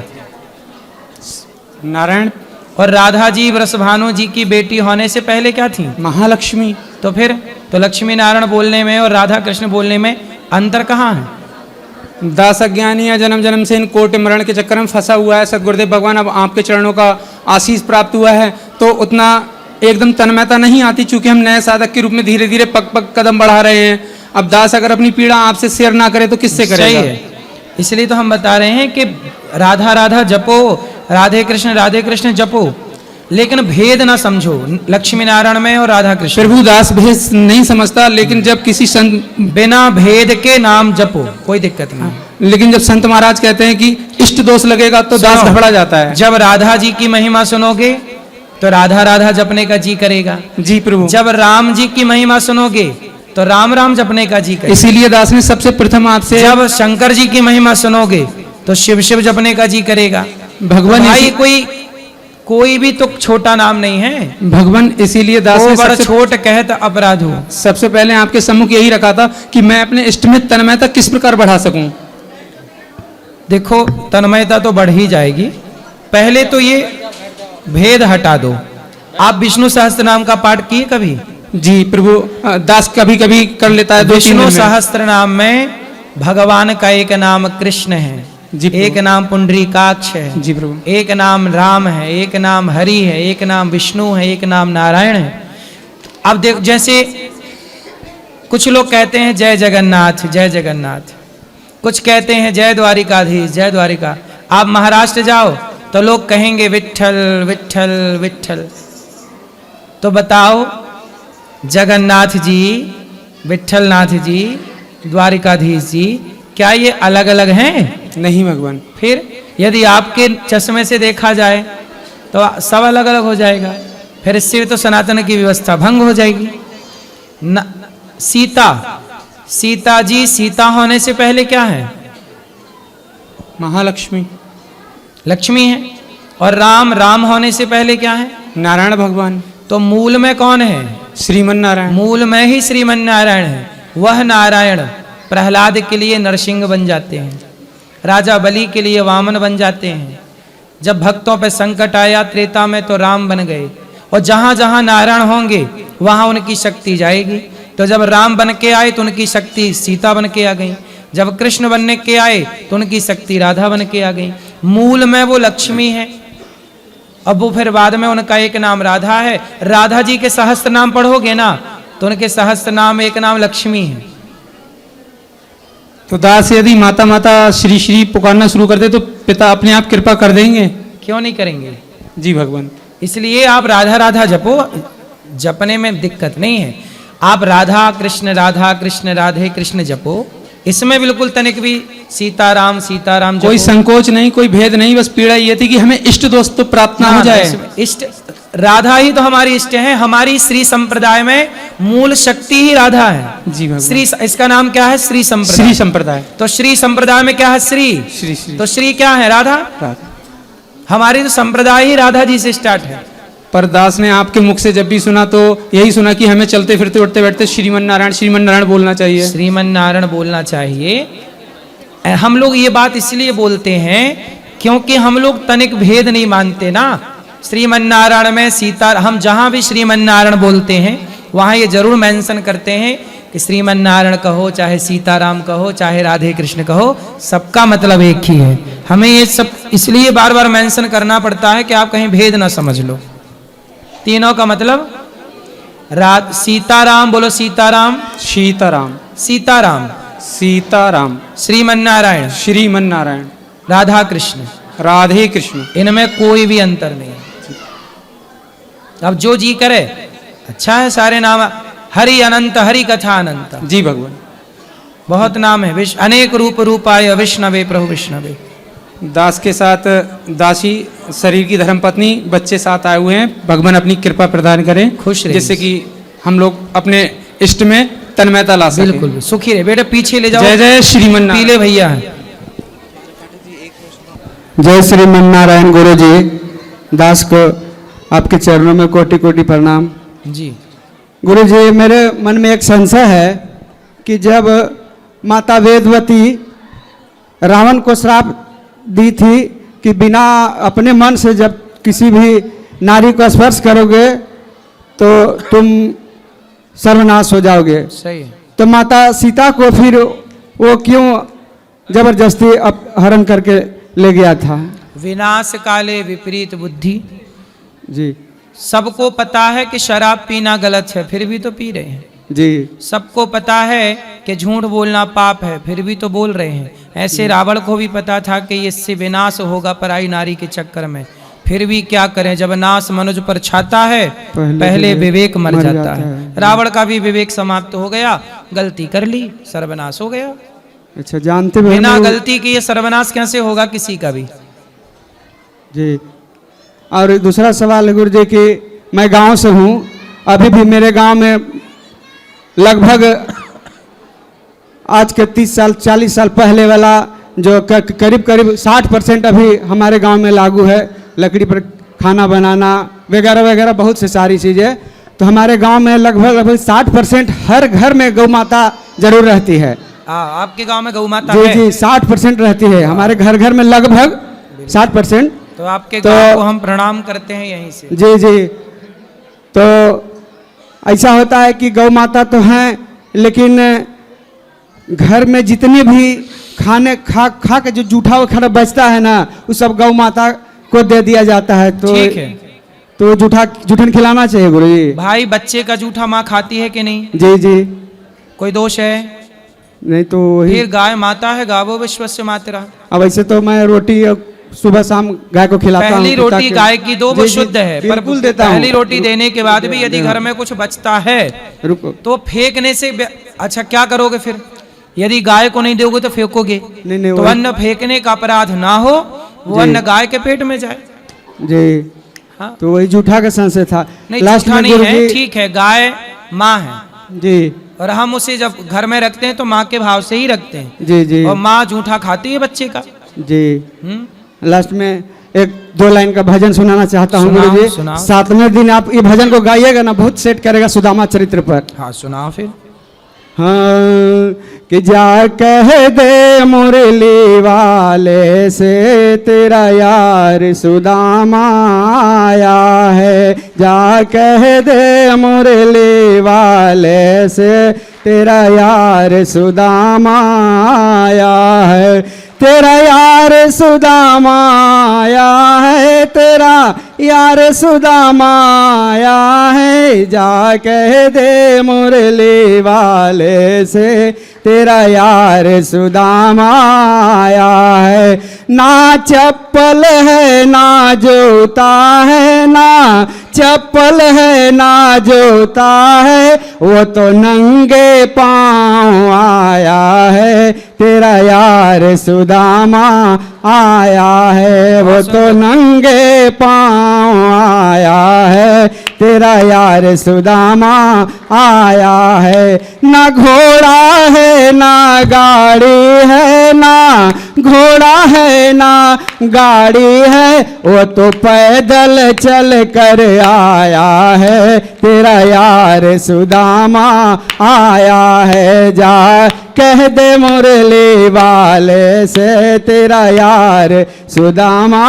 S14: नारायण।
S1: और राधा जी वृषभानु जी की बेटी होने से पहले क्या थी?
S14: महालक्ष्मी।
S1: तो फिर तो लक्ष्मी नारायण बोलने में और राधा कृष्ण बोलने में अंतर कहाँ है?
S14: दास अज्ञानी या जन्म जन्म से इन कोटि मरण के चक्कर में फंसा हुआ है। सदगुरुदेव भगवान, अब आपके चरणों का आशीष प्राप्त हुआ है तो उतना एकदम तन्मयता नहीं आती, चूंकि हम नए साधक के रूप में धीरे धीरे पग कदम बढ़ा रहे हैं। अब दास अगर अपनी पीड़ा आपसे शेयर ना करे तो किससे करेगा?
S1: सही है। इसलिए तो हम बता रहे हैं कि राधा राधा जपो, राधे कृष्ण जपो, लेकिन भेद ना समझो लक्ष्मी नारायण में और राधा कृष्ण।
S14: प्रभु दास भेद नहीं समझता, लेकिन जब किसी संत
S1: बिना भेद के नाम जपो कोई दिक्कत नहीं।
S14: लेकिन जब संत महाराज कहते हैं कि इष्ट दोष लगेगा तो दास घबरा जाता है।
S1: जब राधा जी की महिमा सुनोगे तो राधा राधा जपने का जी करेगा।
S14: जी प्रभु।
S1: जब राम जी की महिमा सुनोगे तो राम राम जपने का जी करेगा।
S14: इसीलिए दास ने सबसे प्रथम आपसे,
S1: जब शंकर जी की महिमा सुनोगे तो शिव शिव जपने का जी करेगा।
S14: भगवान
S1: भाई कोई भी तो छोटा नाम नहीं है।
S14: भगवान इसीलिए दास ने
S1: बड़ा छोट कहत अपराध हो।
S14: सबसे पहले आपके सम्मुख यही रखा था कि मैं अपने इष्ट में तन्मयता किस प्रकार बढ़ा सकूं।
S1: देखो, तन्मयता तो बढ़ ही जाएगी। पहले तो ये भेद हटा दो। आप विष्णु सहस्त्र नाम का पाठ किए कभी?
S14: जी प्रभु, दास कभी कभी कर लेता है।
S1: विष्णु सहस्त्र नाम में भगवान का एक नाम कृष्ण है, एक नाम पुंडरीकाक्ष है,
S14: जी प्रभु,
S1: एक नाम राम है, एक नाम हरि है, एक नाम विष्णु है, एक नाम नारायण है। अब देख, जैसे कुछ लोग कहते हैं जय जगन्नाथ जय जगन्नाथ, कुछ कहते हैं जय द्वारिकाधीश जय द्वारिका। आप महाराष्ट्र जाओ तो लोग कहेंगे विट्ठल विट्ठल विट्ठल। तो बताओ, जगन्नाथ जी, विट्ठलनाथ जी, द्वारिकाधीश जी, क्या ये अलग अलग हैं?
S14: नहीं भगवान।
S1: फिर यदि आपके चश्मे से देखा जाए तो सब अलग अलग हो जाएगा, फिर इससे तो सनातन की व्यवस्था भंग हो जाएगी। सीता जी सीता होने से पहले क्या है?
S14: महालक्ष्मी,
S1: लक्ष्मी है। और राम होने से पहले क्या है?
S14: नारायण भगवान।
S1: तो मूल में कौन है?
S14: श्रीमन नारायण।
S1: मूल में ही श्रीमन नारायण है। वह नारायण प्रहलाद के लिए नरसिंह बन जाते हैं, राजा बलि के लिए वामन बन जाते हैं। जब भक्तों पर संकट आया त्रेता में तो राम बन गए, और जहां जहां नारायण होंगे वहां उनकी शक्ति जाएगी। तो जब राम बन के आए तो उनकी शक्ति सीता बन के आ गई, जब कृष्ण बनने के आए तो उनकी शक्ति राधा बन के आ गई। मूल में वो लक्ष्मी है, अब वो फिर बाद में उनका एक नाम राधा है। राधा जी के सहस्त्र नाम पढ़ोगे ना तो उनके सहस्त्र नाम एक नाम लक्ष्मी है।
S14: तो दास यदि माता माता श्री श्री पुकारना शुरू कर दे तो पिता अपने आप कृपा कर देंगे?
S1: क्यों नहीं करेंगे?
S14: जी भगवान।
S1: इसलिए आप राधा राधा जपो, जपने में दिक्कत नहीं है। आप राधा कृष्ण राधे कृष्ण जपो, इसमें बिल्कुल तनिक भी सीताराम जपो।
S14: कोई संकोच नहीं, कोई भेद नहीं, बस पीड़ा ये थी कि हमें इष्ट दोस्त तो प्राप्त ना हो जाए।
S1: इष्ट राधा ही तो हमारी इष्ट है। हमारी श्री संप्रदाय में मूल शक्ति ही राधा है।
S14: जी भगवान।
S1: श्री, इसका नाम क्या है? श्री संप्रदाय।
S14: श्री संप्रदाय।
S1: तो श्री संप्रदाय में क्या है? श्री। तो श्री क्या है? राधा। हमारी तो संप्रदाय ही राधा जी से स्टार्ट है।
S14: पर दास ने आपके मुख से जब भी सुना तो यही सुना कि हमें चलते फिरते उठते बैठते श्रीमन नारायण बोलना चाहिए।
S1: श्रीमन नारायण बोलना चाहिए। हम लोग ये बात इसलिए बोलते हैं क्योंकि हम लोग तनिक भेद नहीं मानते ना। श्रीमन नारायण में सीता, हम जहां भी श्रीमन नारायण बोलते हैं वहां ये जरूर मेंशन करते हैं कि श्रीमन नारायण कहो, चाहे सीताराम कहो, चाहे राधे कृष्ण कहो, सबका मतलब एक ही है। हमें ये सब इसलिए बार बार मेंशन करना पड़ता है कि आप कहीं भेद ना समझ लो। तीनों का मतलब सीताराम बोलो, सीताराम श्रीमन
S14: नारायण
S1: राधा कृष्ण
S14: राधे कृष्ण,
S1: इनमें कोई भी अंतर नहीं। अब जो जी करे अच्छा है, सारे नाम हरि अनंत, हरि कथा अनंत।
S14: जी भगवान।
S1: बहुत नाम है। अनेक रूप रूपाय विष्णवे प्रभु विष्णवे।
S14: दास के साथ दासी, शरीर की धर्मपत्नी, बच्चे साथ आए हुए हैं। भगवान अपनी कृपा प्रदान करें,
S1: खुश रहे,
S14: जिससे कि हम लोग अपने इष्ट में तन्मयता ला सकें।
S1: बिल्कुल सुखी रहे। बेटा पीछे ले जाओ।
S14: जय जय श्रीमन
S1: पीले भैया।
S2: जय श्रीमन नारायण। गुरु जी, दास को आपके चरणों में कोटि कोटि प्रणाम।
S1: जी
S2: गुरु जी, मेरे मन में एक संशय है कि जब माता वेदवती रावण को श्राप दी थी कि बिना अपने मन से जब किसी भी नारी को स्पर्श करोगे तो तुम सर्वनाश हो जाओगे।
S1: सही है।
S2: तो माता सीता को फिर वो क्यों जबरदस्ती अपहरण करके ले गया था?
S1: विनाश काले विपरीत बुद्धि।
S2: जी।
S1: सबको पता है कि शराब पीना गलत है, फिर भी तो पी रहे हैं।
S2: जी।
S1: सबको पता है कि झूठ बोलना पाप है, फिर भी तो बोल रहे हैं। ऐसे रावण को भी पता था कि इससे विनाश होगा पराई नारी के चक्कर में, फिर भी क्या करें। जब नाश मनुज पर छाता है पहले विवेक मर जाता है। रावण का भी विवेक समाप्त हो गया, गलती कर ली, सर्वनाश हो गया।
S2: अच्छा, जानते
S1: बिना गलती के ये सर्वनाश कैसे होगा किसी का भी?
S2: जी। और दूसरा सवाल है गुरु जी कि मैं गांव से हूँ, अभी भी मेरे गांव में लगभग आज के 30 साल 40 साल पहले वाला जो करीब 60% अभी हमारे गांव में लागू है। लकड़ी पर खाना बनाना वगैरह वगैरह बहुत से सारी चीज़ें। तो हमारे गांव में लगभग 60% हर घर में गौ माता जरूर रहती है।
S1: आपके गांव में गौ माता
S2: जी?
S1: है?
S2: जी 60% रहती है हमारे घर घर में, लगभग 60%।
S1: तो आपके गांव को हम प्रणाम करते हैं यहीं से।
S2: जी जी। तो ऐसा होता है कि गौ माता तो हैं, लेकिन घर में जितने भी खाने खा के जो जूठा वगैरह बचता है ना, वो सब गौ माता को दे दिया जाता है। तो
S1: ठीक है,
S2: तो जूठन खिलाना चाहिए गुरु जी।
S1: भाई बच्चे का जूठा माँ खाती है कि नहीं?
S2: जी जी।
S1: कोई दोष है?
S2: नहीं तो
S1: फिर गाय माता है, गावो विश्वस्य मातरः।
S2: अब ऐसे तो मैं रोटी सुबह शाम गाय को खिलाता हूँ।
S1: पहली रोटी गाय की दो, वो शुद्ध है, पर पहली रोटी देने के बाद भी यदि घर में कुछ बचता है
S2: रुको
S1: तो फेंकने से अच्छा क्या करोगे फिर? यदि गाय को नहीं दोगे तो फेंकोगे,
S15: नहीं,
S1: तो अन्न फेंकने का अपराध ना हो, वो अन्न गाय के पेट में जाए।
S15: जी
S1: हाँ?
S15: तो वही जूठा का संशय था।
S1: नहीं,
S15: लास्ट
S1: झूठा
S15: में
S1: नहीं है,
S15: गुरुजी
S1: ठीक है, गाय माँ है
S15: जी
S1: और हम उसे जब घर में रखते हैं तो माँ के भाव से ही रखते हैं।
S15: जी जी
S1: और माँ जूठा खाती है बच्चे का।
S15: जी लास्ट में एक 2 लाइन का भजन सुनाना चाहता हूँ
S1: सुनाओ,
S15: गुरुजी।
S1: सुनाओ।
S15: 7वें दिन आप ये भजन को गाइएगा ना, बहुत सेट करेगा सुदामा चरित्र पर।
S1: हाँ सुनाओ फिर।
S15: हाँ कि जा कह दे मुरली वाले से तेरा यार सुदामा आया है, जा कह दे मुरली वाले से तेरा यार सुदामा आया है, तेरा यार सुदामा आया है, तेरा यार सुदामा आया है, जा कह दे मुरली वाले से तेरा यार सुदामा आया है। ना चप्पल है ना जूता है, ना चप्पल है ना जूता है, वो तो नंगे पाँव आया है, तेरा यार सुदामा आया है, वो तो नंगे पाँव आया है, तेरा यार सुदामा आया है। ना घोड़ा है ना गाड़ी है, ना घोड़ा है ना गाड़ी है, वो तो पैदल चल कर आया है, तेरा यार सुदामा आया है, जा कह दे मुरली वाले से तेरा यार सुदामा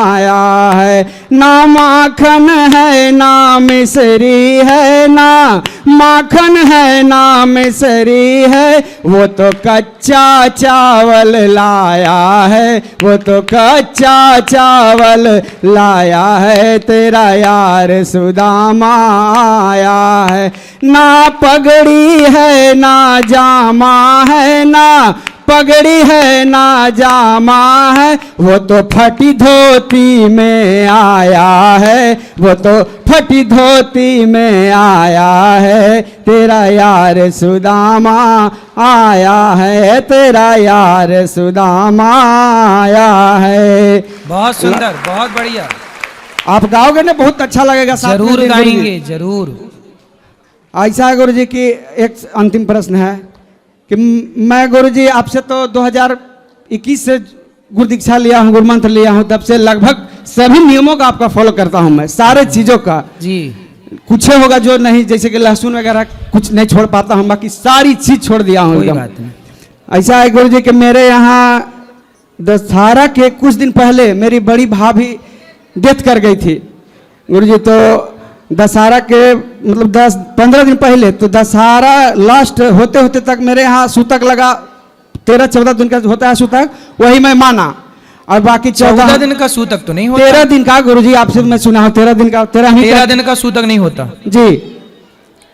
S15: आया है। ना माखन है ना मिसरी है, ना माखन है ना मिसरी है, वो तो कच्चा चावल लाया है, वो तो कच्चा चावल लाया है, तेरा यार सुदामा आया है। ना पगड़ी है ना जामा है, ना पगड़ी है ना जामा है, वो तो फटी धोती में आया है, वो तो फटी धोती में आया है, तेरा यार सुदामा आया है, तेरा यार सुदामा आया है।
S1: बहुत सुंदर, बहुत बढ़िया।
S15: आप गाओगे ना, बहुत अच्छा लगेगा।
S1: जरूर गाएंगे, जरूर।
S15: ऐसा है गुरुजी की एक अंतिम प्रश्न है कि मैं गुरुजी आपसे तो 2021 से गुरु दीक्षा लिया हूँ, गुरु मंत्र लिया हूँ, तब से लगभग सभी नियमों का आपका फॉलो करता हूँ मैं, सारे चीज़ों का
S1: जी।
S15: कुछ होगा जो नहीं, जैसे कि लहसुन वगैरह कुछ नहीं छोड़ पाता हूँ, बाकी सारी चीज छोड़ दिया हूँ एकदम। ऐसा है गुरुजी कि मेरे यहाँ दशहरा के कुछ दिन पहले मेरी बड़ी भाभी डेथ कर गई थी गुरुजी। तो दशहरा के मतलब 10-15 दिन पहले, तो दशहरा लास्ट होते होते तक मेरे यहाँ सूतक लगा, 13-14 दिन का होता है सूतक, वही मैं माना। और बाकी
S1: 14 दिन का सूतक तो नहीं होता।
S15: 13 दिन का गुरुजी, आपसे मैं सुना हूँ 13 दिन का।
S1: 13 दिन का सूतक नहीं होता
S15: जी,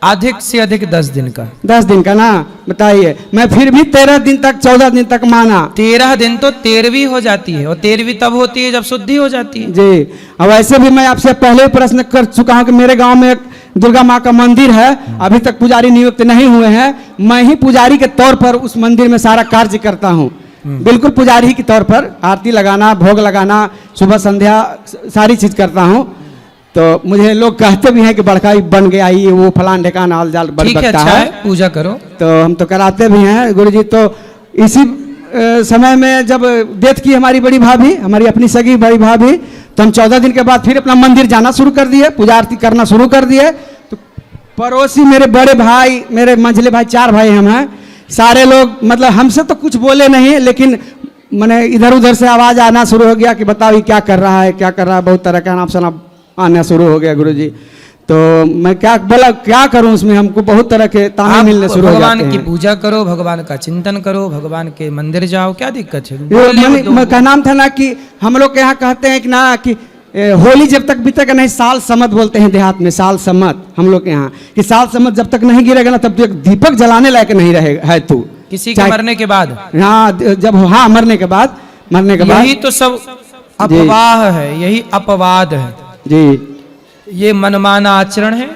S1: अधिक से अधिक 10 दिन का।
S15: 10 दिन का ना, बताइए। मैं फिर भी 13 दिन तक 14 दिन तक माना।
S1: 13 दिन तो 13वीं हो जाती है, और 13वीं तब होती है जब शुद्धि हो जाती है
S15: जी। अब ऐसे भी मैं आपसे पहले प्रश्न कर चुका हूँ कि मेरे गांव में एक दुर्गा माँ का मंदिर है, अभी तक पुजारी नियुक्त नहीं हुए हैं, मैं ही पुजारी के तौर पर उस मंदिर में सारा कार्य करता हूँ, बिल्कुल पुजारी के तौर पर। आरती लगाना, भोग लगाना, सुबह संध्या सारी चीज करता हूँ। तो मुझे लोग कहते भी हैं कि बड़का बन गया, ये वो फलान ढेकान आल जाल
S1: अच्छा है, पूजा करो।
S15: तो हम तो कराते भी हैं गुरुजी। तो इसी समय में जब डेथ की हमारी बड़ी भाभी, हमारी अपनी सगी बड़ी भाभी, तो हम 14 दिन के बाद फिर अपना मंदिर जाना शुरू कर दिए, पूजा आरती करना शुरू कर दिए। तो पड़ोसी मेरे बड़े भाई, मेरे मंझले भाई, 4 भाई हम हैं, सारे लोग मतलब हमसे तो कुछ बोले नहीं, लेकिन मैंने इधर उधर से आवाज़ आना शुरू हो गया कि बताओ ये क्या कर रहा है, क्या कर रहा है, बहुत तरह का नाम सुना आना शुरू हो गया गुरुजी। तो मैं क्या बोला, क्या करूं उसमें, हमको बहुत तरह के ताने मिलने शुरू हो जाते हैं।
S1: भगवान की पूजा करो, भगवान का चिंतन करो, भगवान के मंदिर जाओ, क्या दिक्कत है?
S15: का नाम था ना कि हम लोग के यहाँ कहते हैं कि ना कि होली जब तक बीतेगा नहीं, साल समत बोलते हैं देहात में, साल समत हम लोग के यहाँ, कि साल समत जब तक नहीं गिरेगा ना तब तक दीपक जलाने लायक नहीं रहेगा है तू,
S1: किसी के मरने के बाद।
S15: हाँ, जब हाँ मरने के बाद, मरने के बाद।
S1: यही तो सब अपवाह है, यही अपवाद है
S15: जी।
S1: ये मनमाना आचरण है।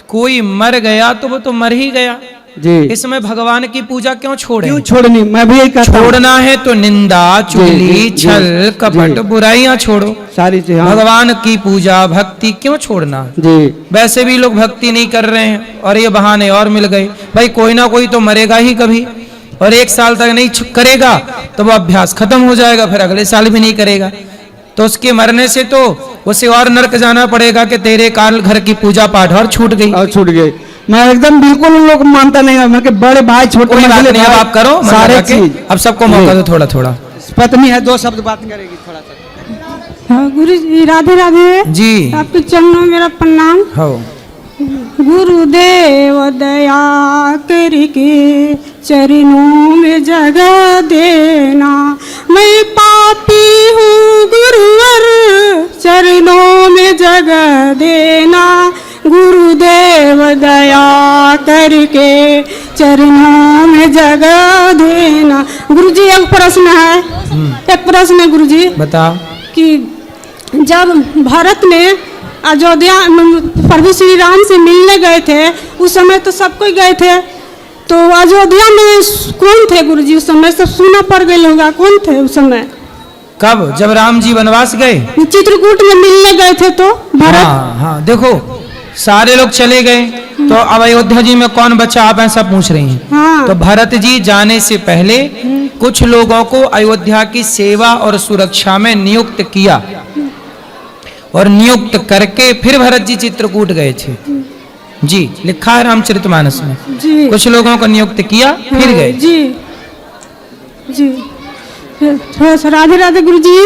S1: कोई मर गया तो वो तो मर ही गया,
S15: जी।
S1: इस समय भगवान की पूजा क्यों छोड़े?
S15: क्यों छोड़नी, मैं भी यही कहता हूं।
S1: छोड़ना है तो निंदा, चुगली,
S15: जी,
S1: छल,
S15: जी,
S1: कपट,
S15: जी।
S1: बुराइयां छोड़ो।
S15: सारी चीज, हाँ।
S1: भगवान की पूजा भक्ति क्यों छोड़ना?
S15: जी।
S1: वैसे भी लोग भक्ति नहीं कर रहे हैं और ये बहाने और मिल गए। भाई कोई ना कोई तो मरेगा ही कभी, और 1 साल तक नहीं करेगा तो वो अभ्यास खत्म हो जाएगा, फिर अगले साल भी नहीं करेगा। तो उसके मरने से तो उसे और नरक जाना पड़ेगा कि तेरे कारण घर की पूजा पाठ और छूट गई।
S15: और छूट गई। मैं एकदम बिल्कुल उन लोग को मानता नहीं हूं। मैं कि बड़े भाई छोटे
S1: कोई बात नहीं, अब आप करो
S15: सारे चीज।
S1: अब सबको मौका दो थोड़ा थोड़ा।
S15: पत्नी है, 2 शब्द बात करेगी थोड़ा सा।
S9: हाँ, गुरु जी राधे राधे
S1: जी।
S9: आपके चरणों में मेरा प्रणाम।
S1: हो
S9: गुरुदेव दया करके चरणों में जगह देना, मैं पापी हूँ गुरुवर चरणों में जगह देना, गुरुदेव दया करके चरणों में जगह देना। गुरुजी एक प्रश्न है, एक प्रश्न है गुरुजी।
S1: बता।
S9: कि जब भारत में अयोध्या प्रभु श्री राम से मिलने गए थे, उस समय तो सब कोई गए थे, तो अयोध्या में कौन थे गुरुजी उस समय? सब सुना पड़ गए होगा, कौन थे उस समय?
S1: कब? जब राम जी वनवास गए,
S9: चित्रकूट में मिलने गए थे तो भारत।
S1: हाँ हाँ, देखो सारे लोग चले गए तो अब अयोध्या जी में कौन बचा, आप ऐसा पूछ रही हैं।
S9: हाँ।
S1: तो भरत जी जाने से पहले कुछ लोगों को अयोध्या की सेवा और सुरक्षा में नियुक्त किया, और नियुक्त करके फिर भरत जी चित्रकूट गए थे। जी, लिखा है रामचरितमानस में।
S9: जी।
S1: कुछ लोगों को नियुक्त किया फिर
S9: हाँ,
S1: गए।
S9: जी जी। थोड़ा सा राधे राधे गुरु जी।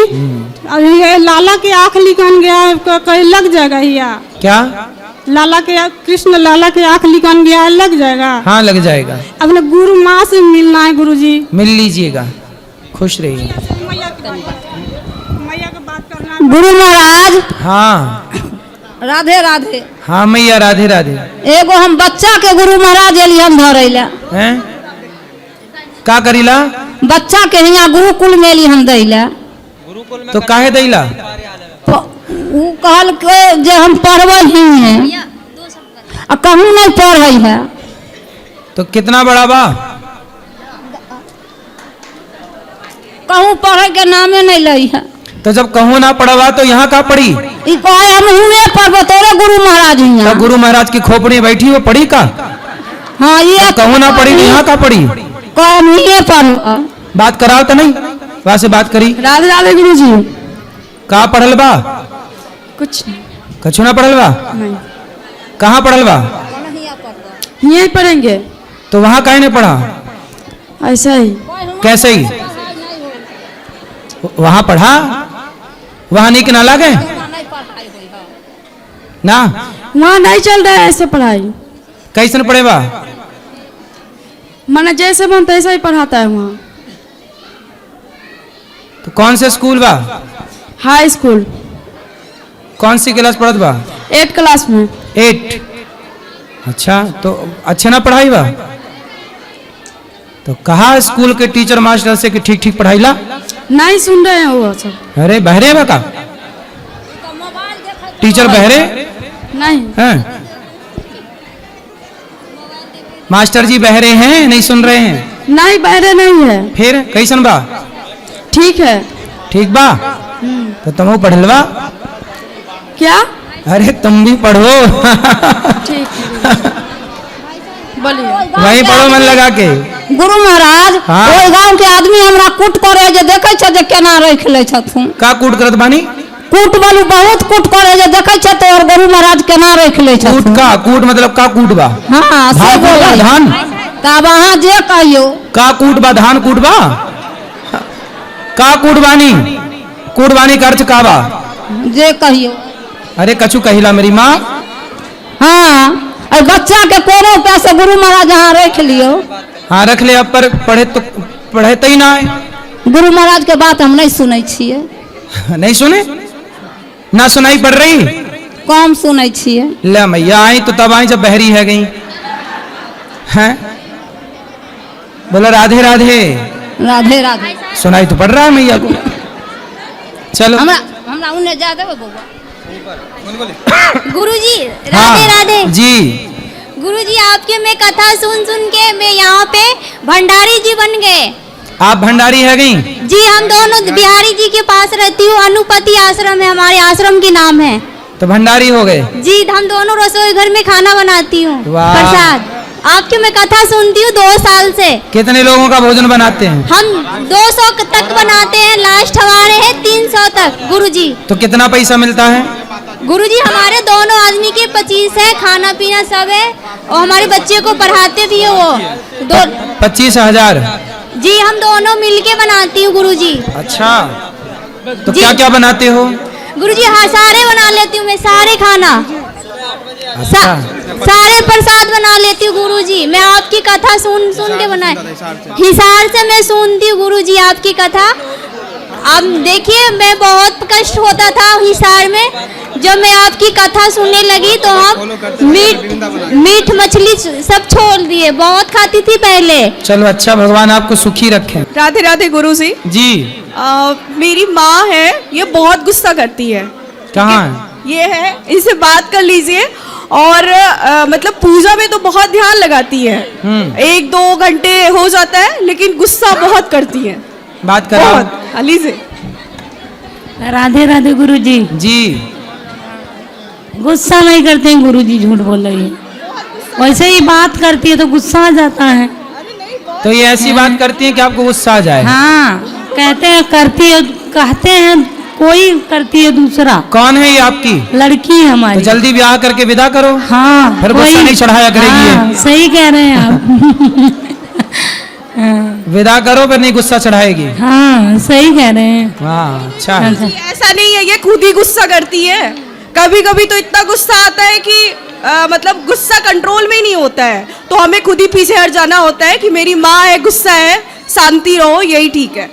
S9: ये लाला के आँख लिखन गया, कहीं लग जाएगा या
S1: क्या?
S9: लाला के कृष्ण लाला के आँख लिखन गया, लग जाएगा?
S1: हाँ लग जाएगा।
S9: अपने गुरु माँ से मिलना है गुरु जी।
S1: मिल लीजिएगा, खुश रहिए।
S16: गुरु महाराज।
S1: हाँ
S16: राधे राधे।
S1: हाँ मैया राधे राधे।
S16: एगो हम बच्चा के गुरु महाराज एली हम धरैला।
S1: हैं? का करीला?
S16: बच्चा के यहाँ गुरुकुल में एली हम दैला।
S1: तो काहे दैला?
S16: वो कहल के जे हम पढ़बै ही हैं, आ कहूँ नहीं पढ़ै है।
S1: तो कितना बड़ा बा?
S16: कहूँ पढ़े के नामे नहीं लई है।
S1: तो जब कहूँ ना पढ़वा तो यहाँ का पढ़ी?
S16: ई कहे हम हुए पढ़बो तोरे गुरु महाराज हियां।
S1: तो गुरु महाराज की खोपड़ी बैठी वो पढ़ी का?
S16: हाँ ये
S1: कहूँ ना पढ़ी तो यहाँ का पढ़ी?
S16: कहे हम ही पढ़ो।
S1: बात कराओ तो नहीं, वहाँ से बात करी।
S16: राधे राधे गुरु जी।
S1: कहाँ पढ़ल बा?
S9: कुछ
S1: कछु ना पढ़ल बा?
S9: नहीं।
S1: कहाँ पढ़ल बा?
S9: यहीं पढ़ेंगे।
S1: तो वहाँ काहे नहीं पढ़ा?
S9: ऐसा ही।
S1: कैसे ही? वहाँ पढ़ा, वहाँ नहीं ना लगे ना?
S9: वहाँ नहीं चल रहा है ऐसे पढ़ाई।
S1: कैसे पढ़े बा?
S9: माना जैसे मन तैसा ही पढ़ाता है वहाँ।
S1: तो कौन से स्कूल बा?
S9: High school.
S1: कौन सी क्लास पढ़त बा?
S9: 8 क्लास में।
S1: 8। अच्छा, तो अच्छा ना पढ़ाई बा? तो कहा स्कूल के टीचर मास्टर से कि ठीक ठीक पढ़ाई ला?
S9: नहीं सुन रहे हैं वो सब।
S1: अरे बहरे बा का? टीचर बहरे
S9: नहीं
S1: हैं? मास्टर जी बहरे हैं, नहीं सुन रहे हैं?
S9: नहीं बहरे नहीं है।
S1: फिर कैसन बा?
S9: ठीक है।
S1: ठीक बा? तो तुम पढ़लवा?
S9: क्या?
S1: अरे तुम भी पढ़ो।
S9: ठीक बोलिए।
S1: वहीं पढ़ो मन लगा के।
S16: गुरु महाराज।
S1: हाँ?
S16: ओइ गांव के आदमी हमरा कूट करे जे देखे छ जे केना रख ले छथुन।
S1: का कूट करत बानी?
S16: कूट बोलू बहुत कूट करे जे देखे छ तो और गुरु महाराज केना रख ले छथुन।
S1: कूट का? कूट मतलब का कूट बा?
S16: हां से बोला
S1: धान।
S16: तब अहाँ जे कहियो।
S1: का कूट बा? धान कूट बा? का कूट बानी? कूट बानी का अर्थ का बा?
S16: जे कहियो।
S1: अरे कछु कहिला मेरी माँ।
S16: हाँ, और बच्चा के कोनो पैसे गुरु महाराज यहाँ रख लियो।
S1: हाँ रख ले, अब पर पढ़े तो ही ना है।
S16: गुरु महाराज के बात हम नहीं सुनै छियै।
S1: नहीं सुने? ना सुनाई पड़ रही?
S16: कम सुनै छियै।
S1: ले मैया आई तो तब आई जब बहरी है गई हैं। बोलो राधे राधे।
S16: राधे राधे।
S1: सुनाई तो पड़ रहा है मैया को। चलो
S16: हमरा उन्हें जा देबे बउवा।
S17: गुरुजी
S1: हाँ,
S17: राधे राधे।
S1: जी।
S17: गुरुजी आपके मैं कथा सुन सुन के मैं यहाँ पे भंडारी जी बन गए।
S1: आप भंडारी है गई?
S17: जी हम दोनों बिहारी जी के पास रहती हूँ, अनुपति आश्रम है हमारे आश्रम की नाम है।
S1: तो भंडारी हो गए?
S17: जी हम दोनों रसोई घर में खाना बनाती हूँ,
S1: वाह।
S17: प्रसाद। आपकी मैं कथा सुनती हूँ 2 साल से।
S1: कितने लोगों का भोजन बनाते हैं?
S17: हम 200 तक बनाते हैं, लास्ट हमारे है 300 तक गुरुजी।
S1: तो कितना पैसा मिलता है?
S17: गुरुजी हमारे दोनों आदमी के 25 है, खाना पीना सब है और हमारे बच्चे को पढ़ाते भी है वो
S1: 25,000।
S17: जी हम दोनों मिलके बनाती हूँ गुरुजी।
S1: अच्छा, तो क्या क्या बनाते हो?
S17: गुरुजी हाँ सारे बना लेती हूँ मैं, सारे खाना
S1: अच्छा।
S17: सारे प्रसाद बना लेती हूँ गुरुजी। मैं आपकी कथा सुन सुन के बनाए, हिसार से मैं सुनती हूँ गुरुजी आपकी कथा। अब देखिए मैं बहुत कष्ट होता था हिसार में, जब मैं आपकी कथा सुनने लगी तो हम मीट मछली सब छोड़ दिए, बहुत खाती थी पहले।
S1: चलो अच्छा, भगवान आपको सुखी रखें।
S18: राधे राधे गुरुजी
S1: जी।
S18: मेरी माँ है, ये बहुत गुस्सा करती है।
S1: कहाँ है?
S18: ये है, इनसे बात कर लीजिए। और मतलब पूजा में तो बहुत ध्यान लगाती है, 1-2 घंटे हो जाता है, लेकिन गुस्सा बहुत करती है।
S1: बात कराओ
S18: अली से।
S16: राधे राधे गुरुजी।
S1: जी।
S16: गुस्सा नहीं करते हैं गुरुजी, झूठ बोल रही है। वैसे ही बात करती है तो गुस्सा आ जाता है।
S1: तो ये ऐसी बात करती है कि आपको गुस्सा आ जाए?
S16: हाँ, कहते हैं करती है, कहते हैं कोई करती है दूसरा।
S1: कौन है ये आपकी?
S16: लड़की है हमारी।
S1: तो जल्दी ब्याह करके विदा करो।
S16: हाँ,
S1: फिर गुस्सा नहीं चढ़ाया करेगी।
S16: हाँ, सही कह रहे हैं आप।
S1: विदा करो फिर नहीं गुस्सा चढ़ाएगी।
S16: हाँ सही कह रहे हैं।
S1: हाँ अच्छा है।
S18: ऐसा नहीं है, ये खुद ही गुस्सा करती है। कभी कभी तो इतना गुस्सा आता है कि मतलब गुस्सा कंट्रोल में ही नहीं होता है, तो हमें खुद ही पीछे हट जाना होता है कि मेरी माँ है, गुस्सा है, शांति रहो, यही ठीक है।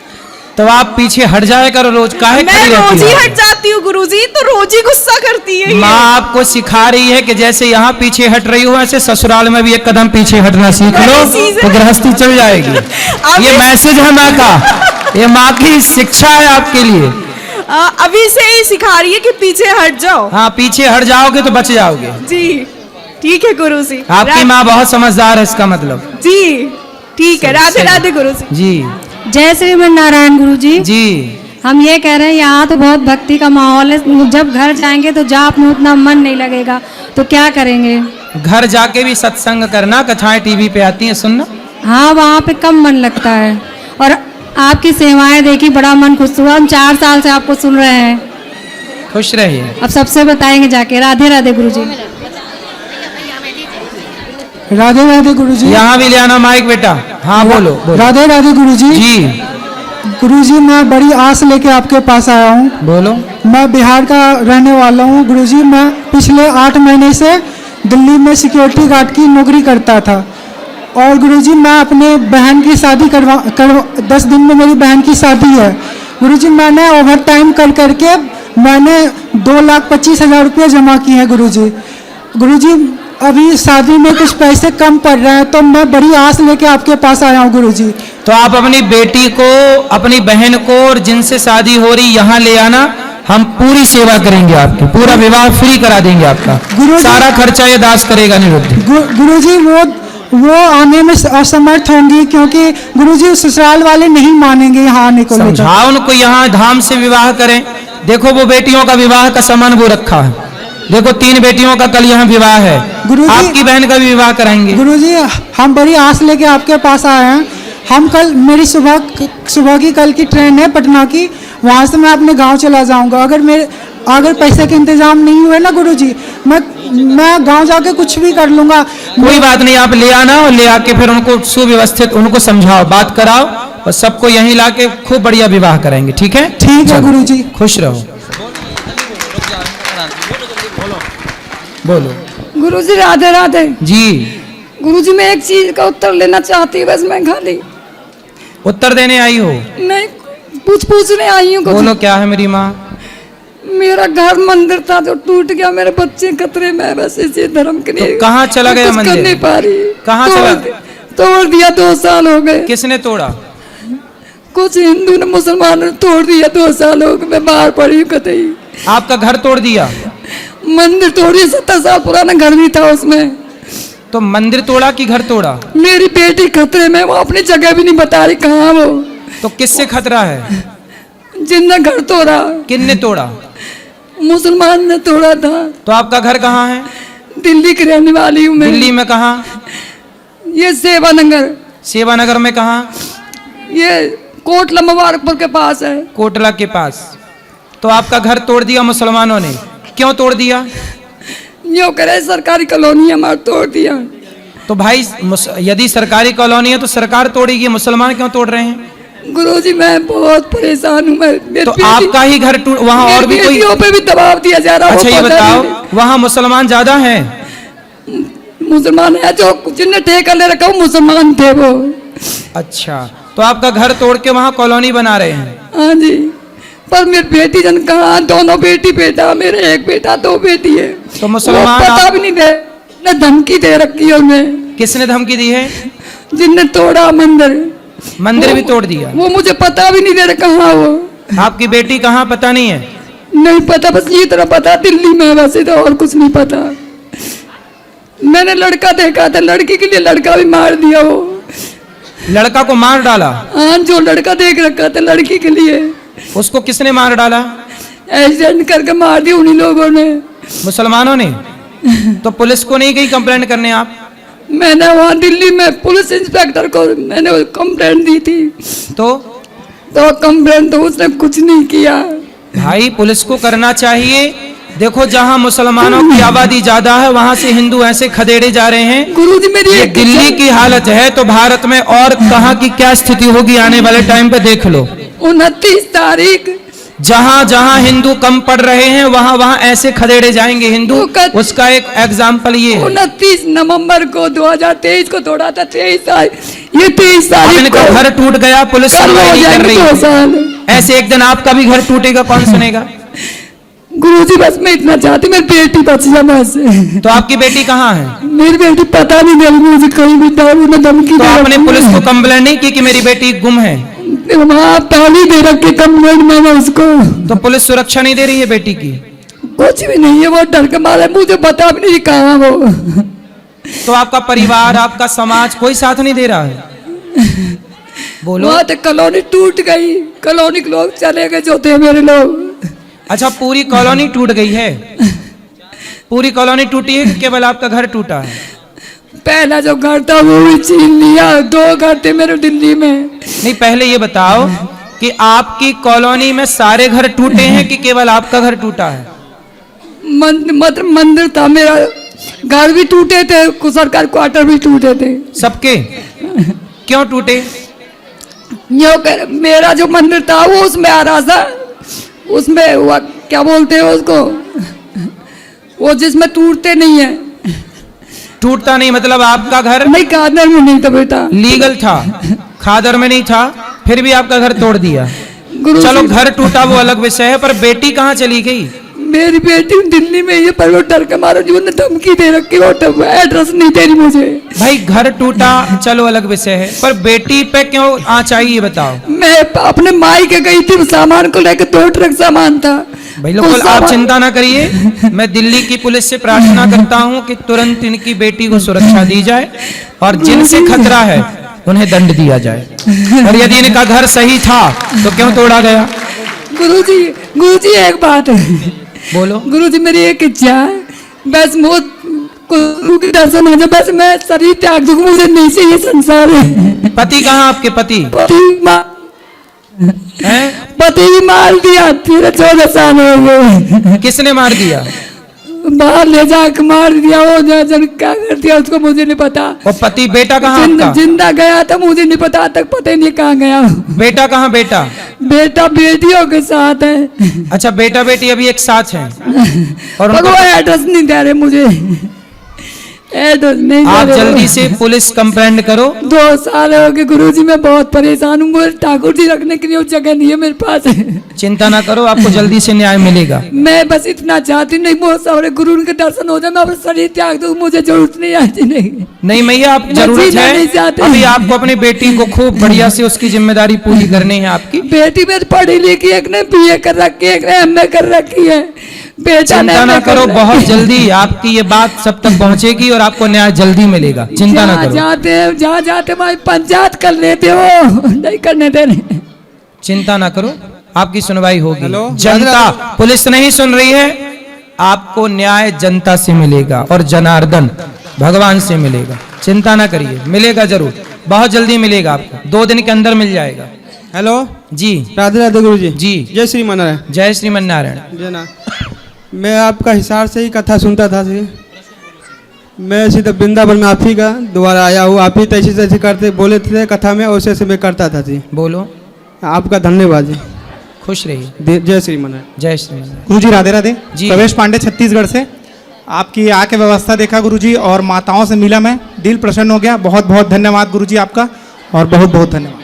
S1: तो आप पीछे हट जाया करो रोज, काहे
S18: मैं रोज ही हट जाती हूँ गुरुजी, तो रोज ही गुस्सा करती है।
S1: माँ आपको सिखा रही है कि जैसे यहाँ पीछे हट रही हो ऐसे ससुराल में भी एक कदम पीछे हटना सीख लो तो गृहस्थी चल जाएगी। ये मैसेज है माँ का, ये माँ की शिक्षा है आपके लिए।
S18: अभी से ही सिखा रही है कि पीछे हट जाओ।
S1: हाँ पीछे हट जाओगे तो बच जाओगे।
S18: जी ठीक है गुरुजी।
S1: आपकी माँ बहुत समझदार है इसका मतलब।
S18: जी ठीक है। राधे राधे गुरुजी।
S1: जी
S3: जय श्रीमन नारायण गुरुजी।
S1: जी
S3: हम ये कह रहे हैं यहाँ तो बहुत भक्ति का माहौल है, जब घर जाएंगे तो जाप में उतना मन नहीं लगेगा, तो क्या करेंगे?
S1: घर जाके भी सत्संग करना, कथाएं टीवी पे आती हैं सुनना।
S3: हाँ वहाँ पे कम मन लगता है, और आपकी सेवाएं देखी बड़ा मन खुश हुआ। हम 4 साल से आपको सुन रहे हैं।
S1: खुश रहिए।
S3: अब सबसे बताएंगे जाके। राधे राधे गुरुजी।
S15: राधे राधे गुरुजी।
S1: यहाँ भी ले आना माइक बेटा। हाँ बोलो।
S15: राधे राधे गुरुजी।
S1: जी
S15: गुरुजी, मैं बड़ी आस लेके आपके पास आया हूँ।
S1: बोलो।
S15: मैं बिहार का रहने वाला हूँ गुरुजी। मैं पिछले 8 महीने से दिल्ली में सिक्योरिटी गार्ड की नौकरी करता था, और गुरुजी मैं अपने बहन की शादी 10 दिन में मेरी बहन की शादी है। गुरुजी मैंने ओवर टाइम कर करके मैंने 2,25,000 रुपये जमा किए हैं गुरुजी। गुरुजी अभी शादी में कुछ पैसे कम पड़ रहे हैं, तो मैं बड़ी आस लेके आपके पास आया हूँ गुरुजी।
S1: तो आप अपनी बेटी को, अपनी बहन को और जिनसे शादी हो रही यहाँ ले आना, हम पूरी सेवा करेंगे आपकी, पूरा विवाह फ्री करा देंगे आपका। सारा खर्चा ये दास करेगा निरुद्ध।
S15: गुरुजी वो आने में असमर्थ होंगी, क्योंकि गुरुजी ससुराल वाले नहीं मानेंगे यहाँ आने को।
S1: समझाओ उनको यहाँ धाम से विवाह करें। देखो वो बेटियों का विवाह का सामान वो रखा है, देखो 3 बेटियों का कल यहाँ विवाह है, आपकी बहन का भी विवाह कराएंगे।
S15: गुरुजी हम बड़ी आस लेके आपके पास आए हैं। हम कल, मेरी सुबह की कल की ट्रेन है पटना की, वहाँ से मैं अपने गांव चला जाऊंगा। अगर पैसे के इंतजाम नहीं हुए ना गुरुजी, मैं गांव जाके कुछ भी कर लूंगा।
S1: कोई बात नहीं, आप ले आना और ले आके फिर उनको सुव्यवस्थित उनको समझाओ, बात कराओ और सबको यहीं लाके खूब बढ़िया विवाह कराएंगे। ठीक है?
S15: ठीक है गुरुजी।
S1: खुश रहो। बोलो।
S19: गुरुजी राधे राधे।
S1: जी
S19: गुरुजी मैं एक चीज का उत्तर लेना चाहती हूँ, बस मैं खाली
S1: उत्तर देने आई हो?
S19: नहीं, पूछने आई हूँ।
S1: बोलो क्या है मेरी माँ?
S19: मेरा घर मंदिर था जो टूट गया, मेरे बच्चे खतरे में, बस इसी धर्म के लिए।
S1: तो कहाँ चला गया मंदिर?
S19: कर नहीं पा रही।
S1: कहाँ चला?
S19: तोड़ दिया, 2 साल हो गए।
S1: किसने तोड़ा?
S19: कुछ हिंदू ने, मुसलमानों ने तोड़ दिया। 2 साल हो गए, मैं बाहर पड़ी हूँ कतई।
S1: आपका घर तोड़ दिया?
S19: मंदिर तोड़ी, 70 साल पुराना घर भी था उसमें।
S1: तो मंदिर तोड़ा कि घर तोड़ा?
S19: मेरी बेटी खतरे में, वो अपनी जगह भी नहीं बता रही कहाँ वो।
S1: तो किससे खतरा है?
S19: जिनने घर तोड़ा।
S1: किसने तोड़ा?
S19: मुसलमान ने तोड़ा था।
S1: तो आपका घर कहाँ है?
S19: दिल्ली की रहने वाली हूँ मैं।
S1: दिल्ली में कहाँ?
S19: ये सेवानगर।
S1: सेवानगर में कहाँ?
S19: ये कोटला मुबारकपुर के पास है।
S1: कोटला के पास। तो आपका घर तोड़ दिया मुसलमानों ने, क्यों तोड़ दिया?
S19: यो करे सरकारी कॉलोनी हमारा तोड़ दिया।
S1: तो भाई यदि सरकारी कॉलोनी है तो सरकार तोड़ेगी, मुसलमान क्यों तोड़ रहे हैं?
S19: गुरुजी मैं बहुत परेशान हूँ।
S1: तो आपका ही घर टूट, वहाँ और भी कोई
S19: पे भी दबाव दिया जा रहा है।
S1: अच्छा ये बताओ, वहाँ मुसलमान ज्यादा हैं?
S19: मुसलमान है, जो जिनने ठेका ले रखा वो मुसलमान थे वो।
S1: अच्छा, तो आपका घर तोड़ के वहाँ कॉलोनी बना रहे हैं?
S19: हाँ जी, पर मेरी बेटी जन कहाँ, दोनों बेटी बेटा, मेरे एक बेटा दो बेटी है।
S1: तो मुसलमान
S19: पता भी नहीं दे, ने धमकी दे रखी है उन्हें।
S1: किसने धमकी दी है?
S19: जिनने तोड़ा मंदिर।
S1: मंदिर भी तोड़ दिया?
S19: वो मुझे पता भी नहीं दे रहा कहाँ वो।
S1: आपकी बेटी कहाँ पता नहीं है?
S19: नहीं पता, बस ये तरह पता दिल्ली में, वैसे तो और कुछ नहीं पता। मैंने लड़का देखा था, लड़की के लिए लड़का भी मार दिया वो।
S1: लड़का को मार डाला?
S19: हाँ, जो लड़का देख रखा था लड़की के लिए।
S1: उसको किसने मार डाला?
S19: एक्सीडेंट करके मार दिया उन्हीं लोगों ने,
S1: मुसलमानों ने। तो पुलिस को नहीं गई कंप्लेंट करने आप?
S19: मैंने वहाँ दिल्ली में पुलिस इंस्पेक्टर को मैंने कंप्लेंट दी थी।
S1: तो
S19: कंप्लेंट तो उसने कुछ नहीं किया।
S1: भाई पुलिस को करना चाहिए। देखो जहाँ मुसलमानों की आबादी ज्यादा है वहाँ से हिंदू ऐसे खदेड़े जा रहे हैं।
S19: गुरुजी मेरी
S1: ये दिल्ली की हालत है तो भारत में और कहाँ की क्या स्थिति होगी आने वाले टाइम पे देख लो।
S19: 29 तारीख
S1: जहाँ जहाँ हिंदू कम पड़ रहे हैं वहाँ वहाँ ऐसे खदेड़े जाएंगे हिंदू। उसका एक एग्जाम्पल ये है।
S19: 29 नवंबर को 2023 को तोड़ा था। 23 तारीख
S1: को घर टूट गया, पुलिस सुनवाई नहीं कर रही। ऐसे एक दिन आपका भी घर टूटेगा, कौन सुनेगा?
S19: गुरुजी बस मैं इतना चाहती मेरी बेटी बच जाए बस।
S1: तो आपकी बेटी कहाँ है?
S19: मेरी बेटी पता नहीं मेरी, मुझे कहीं भी धमकी।
S1: तो आपने पुलिस को कंप्लेंट नहीं की कि मेरी बेटी गुम है?
S19: वहाँ पहले दे रखी कंप्लेंट मैंने उसको।
S1: तो पुलिस सुरक्षा नहीं दे रही है बेटी की?
S19: कुछ भी नहीं है, वो डर के मारे मुझे बता भी नहीं कहाँ वो।
S1: तो आपका परिवार, आपका समाज कोई साथ नहीं दे रहा है? बोलो।
S19: वहाँ तो कॉलोनी टूट गई, कॉलोनी के लोग चले गए जो थे मेरे लोग।
S1: अच्छा, पूरी कॉलोनी टूट गई है? पूरी कॉलोनी टूटी है कि केवल आपका घर टूटा है?
S19: पहला जो घर था वो भी छीन लिया, 2 घर थे मेरे दिल्ली में।
S1: नहीं, पहले ये बताओ कि आपकी कॉलोनी में सारे घर टूटे हैं कि केवल आपका घर टूटा है?
S19: मतलब मंदिर था मेरा, घर भी टूटे थे, कुछ सरकार क्वार्टर भी टूटे थे
S1: सबके। क्यों टूटे?
S19: मेरा जो मंदिर था वो उसमें आ रहा था, उसमें वो क्या बोलते हैं उसको, वो जिसमें टूटते नहीं है।
S1: टूटता नहीं मतलब आपका घर?
S19: नहीं, खादर में नहीं था बेटा।
S1: लीगल था, खादर में नहीं था, फिर भी आपका घर तोड़ दिया। चलो घर टूटा वो अलग विषय है, पर बेटी कहाँ चली गई?
S19: मेरी बेटी दिल्ली में ये, पर वो डर के मारे जो धमकी दे रखी, वो एड्रेस नहीं दे रही मुझे।
S1: भाई घर टूटा चलो अलग विषय है, पर बेटी पे क्यों आँच आई ये बताओ।
S19: मैं अपने माई के गई थी, सामान को लेकर 2 ट्रक सामान था।
S1: भाई लोग आप चिंता ना करिए, मैं दिल्ली की पुलिस से प्रार्थना करता हूँ कि तुरंत इनकी बेटी को सुरक्षा दी जाए और जिनसे खतरा है उन्हें दंड दिया जाए। और यदि इनका घर सही था तो क्यों तोड़ा गया?
S19: गुरुजी एक बात है।
S1: बोलो।
S19: गुरुजी मेरी एक इच्छा है, बस गुरु के दर्शन हो जाए, बस मैं शरीर त्याग दूँ, मुझे नहीं से ये संसार है।
S1: पति कहाँ आपके? पति
S19: पति भी मार दिया, फिर 14 साल हो गए।
S1: किसने मार दिया?
S19: बाहर ले जाकर मार दिया। वो जन क्या कर दिया उसको मुझे नहीं पता।
S1: और पति बेटा कहाँ आपका?
S19: जिंदा गया था, मुझे नहीं पता, तक पता नहीं कहाँ गया।
S1: बेटा कहाँ? बेटा
S19: बेटियों के साथ है।
S1: अच्छा, बेटा बेटी अभी एक साथ हैं और
S19: वो एड्रेस नहीं दे रहे मुझे, एड्रेस नहीं।
S1: आप जल्दी से पुलिस कंप्लेंट करो।
S19: 2 साल हो गए गुरुजी, मैं बहुत परेशान हूँ। ठाकुर जी रखने के लिए जगह नहीं है मेरे पास।
S1: चिंता ना करो, आपको जल्दी से न्याय मिलेगा।
S19: मैं बस इतना चाहती नहीं, बहुत सारे गुरु के दर्शन हो जाए, मैं अपना शरीर त्याग दूँ, मुझे जरूरत नहीं आती।
S1: नहीं मैया, आप जरूरत है अभी आपको अपनी बेटी को खूब बढ़िया से उसकी जिम्मेदारी पूरी करनी है। आपकी
S19: बेटी में पढ़ी लिखी, एक ने BA कर रखी है, एक ने MA कर रखी है, बेटा
S1: चिंता ना करो, बहुत जल्दी आपकी ये बात सब तक पहुंचेगी और आपको न्याय जल्दी मिलेगा, चिंता ना करो।
S19: जहाँ जाते भाई पंचायत कर लेते हो, नहीं करने दे रहे।
S1: चिंता ना करो, आपकी सुनवाई होगी। जनता, पुलिस नहीं सुन रही है, आपको न्याय जनता से मिलेगा और जनार्दन भगवान से मिलेगा, चिंता ना करिए, मिलेगा जरूर, बहुत जल्दी मिलेगा आपको, 2 दिन के अंदर मिल जाएगा।
S20: हेलो
S1: जी,
S20: राधे राधे गुरु जी।
S1: जी,
S20: जय श्रीमान नारायण।
S1: जय श्रीमन नारायण।
S20: जय ना, मैं आपका हिसार से ही कथा सुनता था जी। मैं सीधा वृंदावन में आप ही का दोबारा आया हूँ, आप ही तैसी तैसी करते बोले थे कथा में, वैसे से मैं करता था जी।
S1: बोलो।
S20: आपका धन्यवाद जी,
S1: खुश रहिए।
S20: जय श्रीमान।
S1: जय श्रीमान।
S21: गुरुजी राधे राधे।
S1: जी।
S21: प्रवेश पांडे छत्तीसगढ़ से। आपकी आके व्यवस्था देखा गुरुजी और माताओं से मिला मैं, दिल प्रसन्न हो गया। बहुत बहुत धन्यवाद गुरुजी आपका, और बहुत बहुत धन्यवाद।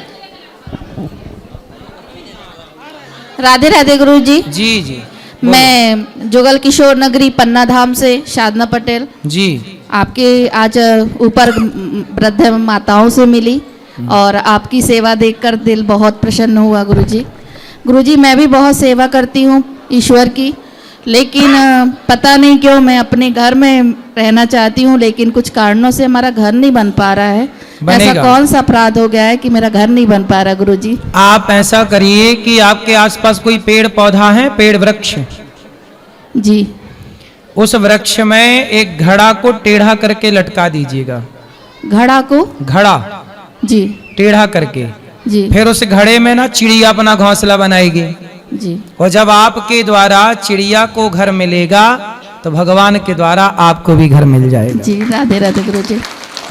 S22: राधे राधे गुरु जी।
S1: जी जी।
S22: मैं जुगल किशोर नगरी पन्ना धाम से शादना पटेल
S1: जी।
S22: आपके आज ऊपर वृद्ध माताओं से मिली और आपकी सेवा देखकर दिल बहुत प्रसन्न हुआ गुरुजी। गुरुजी मैं भी बहुत सेवा करती हूँ ईश्वर की, लेकिन पता नहीं क्यों मैं अपने घर में रहना चाहती हूँ, लेकिन कुछ कारणों से हमारा घर नहीं बन पा रहा है। ऐसा कौन सा अपराध हो गया है कि मेरा घर नहीं बन पा रहा गुरुजी?
S1: आप ऐसा करिए कि आपके आसपास कोई पेड़ पौधा है, पेड़ वृक्ष
S22: जी,
S1: उस वृक्ष में एक घड़ा को टेढ़ा करके लटका दीजिएगा।
S22: घड़ा को?
S1: घड़ा
S22: जी,
S1: टेढ़ा करके
S22: जी।
S1: फिर उस घड़े में ना चिड़िया अपना घोंसला बनाएगी
S22: जी।
S1: और जब आपके द्वारा चिड़िया को घर मिलेगा तो भगवान के द्वारा आपको भी घर मिल जाएगा।
S22: जी राधे राधे गुरुजी।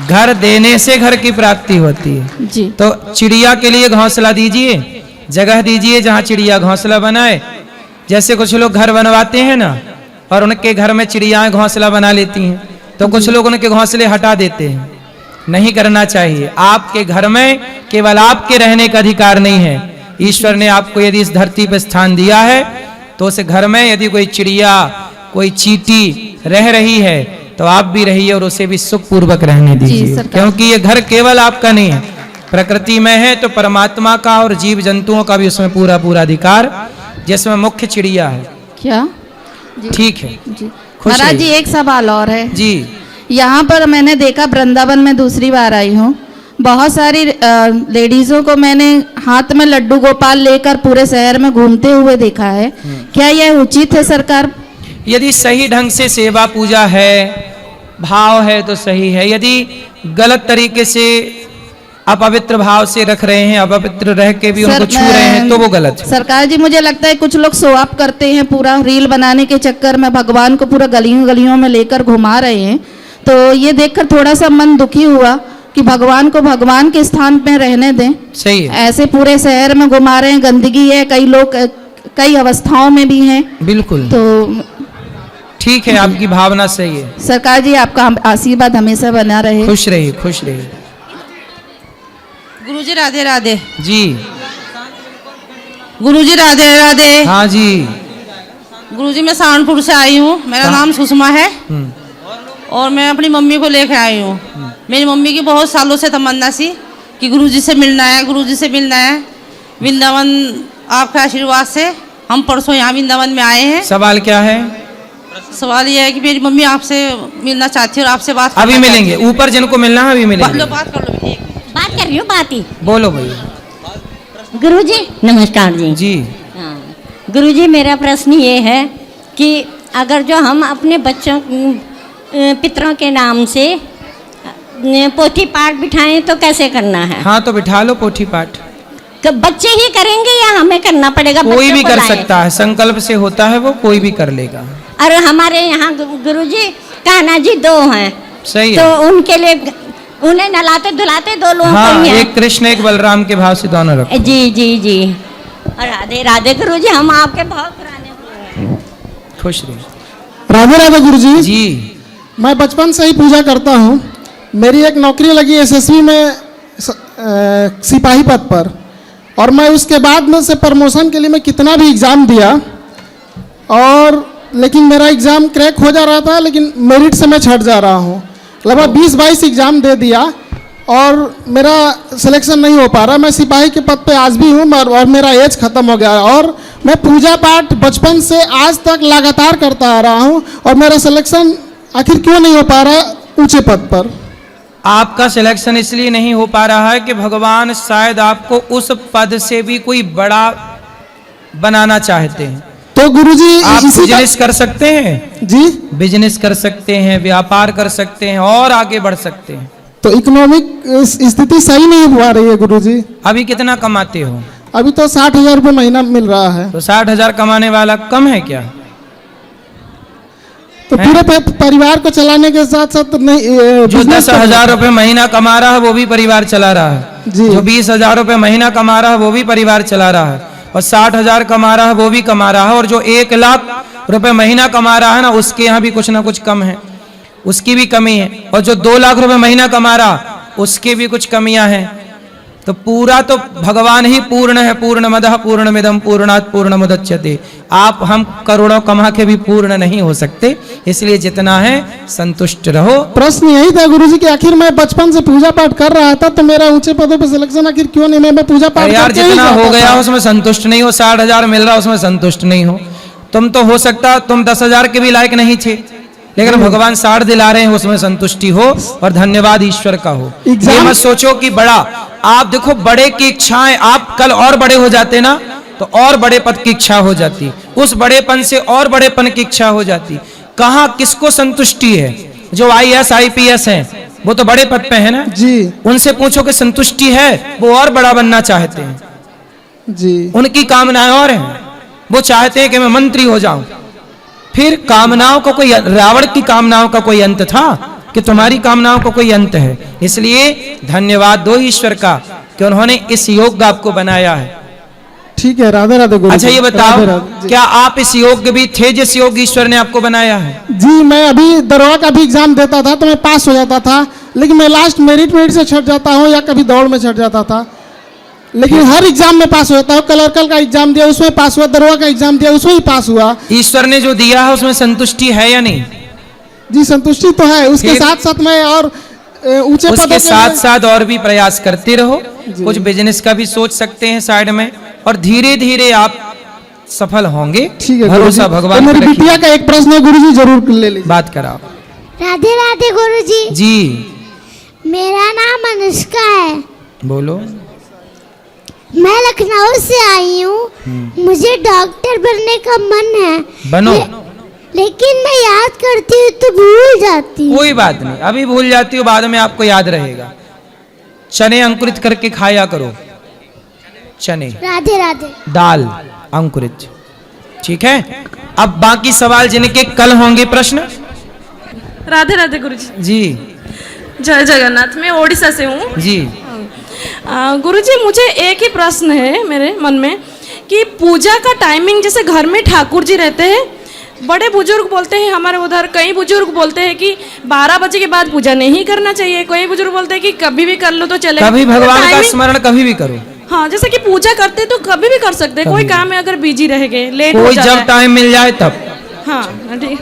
S1: घर देने से घर की प्राप्ति होती है
S22: जी।
S1: तो चिड़िया के लिए घोंसला दीजिए, जगह दीजिए जहाँ चिड़िया घोंसला बनाए। जैसे कुछ लोग घर बनवाते हैं ना और उनके घर में चिड़ियाएं घोंसला बना लेती हैं, तो कुछ लोग उनके घोंसले हटा देते हैं। नहीं करना चाहिए। आपके घर में केवल आपके रहने का अधिकार नहीं है, ईश्वर ने आपको यदि इस धरती पर स्थान दिया है तो उस घर में यदि कोई चिड़िया कोई चींटी रह रही है तो आप भी रहिए और उसे भी सुख पूर्वक रहने दीजिए, क्योंकि ये घर केवल आपका नहीं है, प्रकृति में है तो परमात्मा का और जीव जंतुओं का भी उसमें पूरा पूरा अधिकार, जिसमें मुख्य चिड़िया है।
S22: क्या?
S1: ठीक है
S22: जी। महाराज जी एक सवाल और है
S1: जी।
S22: यहाँ पर मैंने देखा, वृंदावन में दूसरी बार आई हूँ, बहुत सारी लेडीजों को मैंने हाथ में लड्डू गोपाल लेकर पूरे शहर में घूमते हुए देखा है। क्या यह उचित है सरकार?
S1: यदि सही ढंग से सेवा पूजा है, भाव है तो सही है। यदि गलत तरीके से अपवित्र भाव से रख रहे हैं, अपवित्र रह के भी उनको छू रहे हैं तो वो गलत है।
S22: सरकार जी मुझे लगता है कुछ लोग शो अप करते हैं, पूरा रील बनाने के चक्कर में भगवान को पूरा गलियों गलियों में लेकर घुमा रहे हैं, तो ये देखकर थोड़ा सा मन दुखी हुआ कि भगवान को भगवान के स्थान पे रहने दें।
S1: सही है।
S22: ऐसे पूरे शहर में घुमा रहे हैं, गंदगी है, कई लोग कई अवस्थाओं में भी हैं।
S1: बिल्कुल
S22: तो
S1: ठीक है, आपकी भावना सही है।
S22: सरकार जी आपका आशीर्वाद हमेशा बना रहे।
S1: खुश रहिए, खुश रहिए।
S23: गुरुजी राधे राधे।
S1: जी।
S23: गुरुजी राधे राधे।
S1: हाँ जी।
S23: गुरुजी मैं सहारनपुर से आई हूँ, मेरा नाम सुषमा है और मैं अपनी मम्मी को लेकर आई हूँ। मेरी मम्मी की बहुत सालों से तमन्ना सी कि गुरुजी से मिलना है, गुरुजी से मिलना है। वृंदावन आपके आशीर्वाद से हम परसों यहाँ वृंदावन में आए हैं।
S1: सवाल क्या है?
S23: सवाल ये है कि मेरी मम्मी आपसे मिलना चाहती है और आपसे बात
S1: अभी मिलेंगे, ऊपर जिनको मिलना है अभी मिलेंगे।
S23: बात कर लो।
S16: बात कर रही हूँ, बात ही।
S1: बोलो भैया।
S16: गुरुजी नमस्कार जी।
S1: जी।
S16: गुरुजी मेरा प्रश्न ये है कि अगर जो हम अपने बच्चों पितरों के नाम से पोथी पाठ बिठाएं तो कैसे करना है?
S1: हाँ तो बिठा लो पोथी पाठ।
S16: बच्चे ही करेंगे या हमें करना पड़ेगा?
S1: कोई भी कर सकता है, संकल्प से होता है वो, कोई भी कर लेगा।
S16: और हमारे यहाँ गुरुजी कान्हा जी 2 हैं।
S1: सही
S16: तो
S1: है।
S16: उनके लिए उन्हें नहलाते धुलाते 2 लोग
S1: हाँ,
S16: हैं।
S1: एक कृष्ण एक बलराम के भाव से दोनों रखो।
S16: जी जी जी। और राधे राधे गुरुजी, हम आपके बहुत पुराने हैं।
S1: खुश रहिए।
S24: राधे राधे गुरुजी।
S1: जी।
S24: मैं बचपन से ही पूजा करता हूँ। मेरी एक नौकरी लगी एसएसबी में सिपाही पद पर, और मैं उसके बाद में से प्रमोशन के लिए मैं कितना भी एग्ज़ाम दिया और लेकिन मेरा एग्ज़ाम क्रैक हो जा रहा था, लेकिन मेरिट से मैं छट जा रहा हूँ। लगभग 20-22 एग्ज़ाम दे दिया और मेरा सिलेक्शन नहीं हो पा रहा। मैं सिपाही के पद पे आज भी हूँ और मेरा एज ख़त्म हो गया और मैं पूजा पाठ बचपन से आज तक लगातार करता आ रहा हूँ और मेरा सिलेक्शन आखिर क्यों नहीं हो पा रहा ऊंचे पद पर?
S1: आपका सिलेक्शन इसलिए नहीं हो पा रहा है कि भगवान शायद आपको उस पद से भी कोई बड़ा बनाना चाहते हैं।
S24: तो गुरुजी
S1: आप बिजनेस कर सकते हैं
S24: जी,
S1: बिजनेस कर सकते हैं, व्यापार कर सकते हैं और आगे बढ़ सकते हैं।
S24: तो इकोनॉमिक स्थिति सही नहीं हो रही है गुरुजी।
S1: अभी कितना कमाते हो?
S24: अभी तो 60,000 रुपये महीना मिल रहा है।
S1: तो 60,000 कमाने वाला कम है क्या?
S24: तो पूरे परिवार को चलाने के साथ साथ नहीं,
S1: जो 10,000 रुपये महीना कमा रहा है वो भी परिवार चला रहा है, जो 20,000 रुपये महीना कमा रहा है वो भी परिवार चला रहा है, और 60,000 कमा रहा है वो भी कमा रहा है, और जो 1 लाख रुपए महीना कमा रहा है ना, उसके यहाँ भी कुछ ना कुछ कम है, उसकी भी कमी है, और जो 2 लाख रुपए महीना कमा रहा उसके भी कुछ कमियां हैं। तो पूरा तो भगवान ही पूर्ण है, पूर्णमदः पूर्णमिदं पूर्णात् पूर्णमुदच्यते। आप हम करोड़ों कमा के भी पूर्ण नहीं हो सकते, इसलिए जितना है संतुष्ट रहो।
S24: प्रश्न यही था गुरुजी कि आखिर मैं बचपन से पूजा पाठ कर रहा था, तो मेरा ऊंचे पदों पे सिलेक्शन आखिर क्यों नहीं? मैं पूजा पाठ
S1: यार जितना हो गया उसमें संतुष्ट नहीं हो, 60,000 मिल रहा उसमें संतुष्ट नहीं हो। तुम तो हो सकता तुम 10,000 के भी लायक नहीं थे, लेकिन भगवान 60 दिला रहे हैं, उसमें संतुष्टि हो और धन्यवाद ईश्वर का हो। ये मत सोचो कि बड़ा, आप देखो बड़े की इच्छाएं, आप कल और बड़े हो जाते ना तो और बड़े पद की इच्छा हो जाती, उस बड़ेपन से और बड़ेपन की इच्छा हो जाती। कहाँ किसको संतुष्टि है? जो IAS IPS हैं वो तो बड़े पद पे है ना
S24: जी,
S1: उनसे पूछो कि संतुष्टि है, वो और बड़ा बनना चाहते हैं
S24: जी,
S1: उनकी कामनाएं और हैं, वो चाहते हैं कि मैं मंत्री हो जाऊं। फिर कामनाओं का कोई, रावण की कामनाओं का कोई अंत था कि तुम्हारी कामनाओं का कोई अंत है? इसलिए धन्यवाद दो ईश्वर का कि उन्होंने इस योग आपको बनाया है।
S24: ठीक है, राधे राधे गुरु।
S1: अच्छा ये बताओ, क्या आप इस योग्य भी थे जिस योग ईश्वर ने आपको बनाया है?
S24: जी, मैं अभी दरोगा का भी एग्जाम देता था तो मैं पास हो जाता था, लेकिन मैं लास्ट मेरिट से छट जाता हूँ या कभी दौड़ में छट जाता था, लेकिन हर एग्जाम में पास होता हूँ। क्लर्कल का एग्जाम दिया उसमें पास हुआ, दरोगा का एग्जाम दिया उसमें ही पास हुआ।
S1: ईश्वर ने जो दिया है उसमें संतुष्टि है या नहीं?
S24: जी संतुष्टि तो है, उसके साथ साथ मैं और ऊंचे पदों
S1: उसके साथ साथ और भी प्रयास करते रहो। कुछ बिजनेस का भी सोच सकते हैं साइड में, और धीरे धीरे आप सफल होंगे।
S24: ठीक है,
S1: भरोसा भगवान
S24: मेरी बिटिया का एक प्रश्न है गुरुजी, जरूर ले लीजिए।
S1: बात कराओ।
S4: राधे राधे गुरुजी।
S1: जी
S4: मेरा नाम अनुष्का है।
S1: बोलो।
S4: मैं लखनऊ से आई हूँ, मुझे डॉक्टर बनने का मन है।
S1: बनो।
S4: लेकिन मैं याद करती हूँ तो भूल जाती हूँ।
S1: कोई बात नहीं, अभी भूल जाती हो बाद में आपको याद रहेगा। चने अंकुरित करके खाया करो, चने,
S4: राधे राधे।
S1: दाल अंकुरित, ठीक है। अब बाकी सवाल जिनके कल होंगे प्रश्न।
S6: राधे राधे गुरुजी।
S1: जी
S6: जय जगन्नाथ। मैं ओडिशा से हूँ
S1: जी।
S6: गुरुजी, मुझे एक ही प्रश्न है मेरे मन में कि पूजा का टाइमिंग, जैसे घर में ठाकुर जी रहते हैं, बड़े बुजुर्ग बोलते हैं हमारे उधर, कई बुजुर्ग बोलते हैं कि 12 बजे के बाद पूजा नहीं करना चाहिए, कई बुजुर्ग बोलते हैं कि कभी भी कर लो तो चलेगा।
S1: कभी भगवान का स्मरण कभी भी करो।
S6: हाँ, जैसे कि पूजा करते तो कभी भी कर सकते हैं, कोई काम में अगर बिजी रह गए, लेट हो
S1: कोई
S6: जाता
S1: जब
S6: है।
S1: टाइम मिल जाए तब।
S6: हाँ ठीक।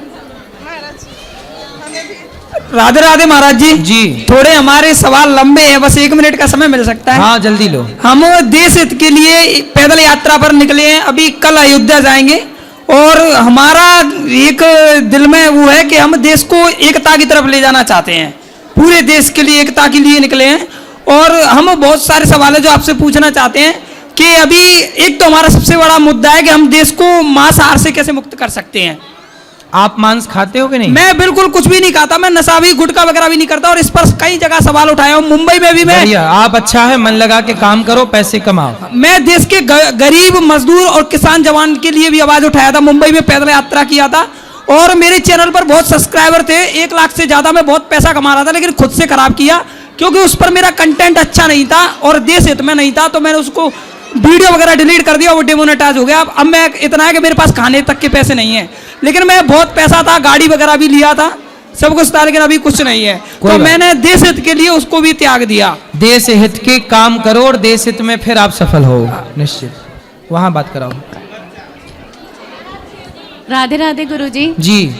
S7: राधे राधे महाराज जी।
S1: जी
S7: थोड़े हमारे सवाल लंबे हैं, बस 1 मिनट का समय मिल सकता है?
S1: हाँ जल्दी लो।
S7: हम देश हित के लिए पैदल यात्रा पर निकले हैं, अभी कल अयोध्या जाएंगे, और हमारा एक दिल में वो है कि हम देश को एकता की तरफ ले जाना चाहते हैं, पूरे देश के लिए एकता के लिए निकले हैं। और हम बहुत सारे सवाल है जो आपसे पूछना चाहते हैं कि अभी एक तो हमारा सबसे बड़ा मुद्दा है कि हम देश को मांसाहार से कैसे मुक्त कर सकते हैं।
S1: आप मांस खाते हो कि नहीं?
S7: मैं बिल्कुल कुछ भी नहीं खाता, मैं नशा भी, गुटखा वगैरह भी नहीं करता, और इस पर कई जगह सवाल उठाया हूं, मुंबई में भी मैं।
S1: आप अच्छा है, मन लगा के काम करो, पैसे कमाओ।
S7: मैं देश के गरीब मजदूर और किसान जवान के लिए भी आवाज उठाया था, मुंबई में पैदल यात्रा किया था, और मेरे चैनल पर बहुत सब्सक्राइबर थे, 1 लाख से ज्यादा। मैं बहुत पैसा कमा रहा था, लेकिन खुद से खराब किया, क्योंकि उस पर मेरा कंटेंट अच्छा नहीं था और देश हित में नहीं था, तो मैंने उसको वीडियो वगैरह डिलीट कर दिया, वो डिमोनेटाइज हो गया। अब मैं इतना है कि मेरे पास खाने तक के पैसे नहीं है, लेकिन मैं बहुत पैसा था, गाड़ी वगैरह भी लिया था, सब कुछ था, लेकिन अभी कुछ नहीं है, तो मैंने देश हित के लिए उसको भी त्याग दिया।
S1: देश हित के काम करो और देश हित में फिर आप सफल हो निश्चित। वहां बात कराओ।
S8: राधे राधे गुरुजी।
S1: जी।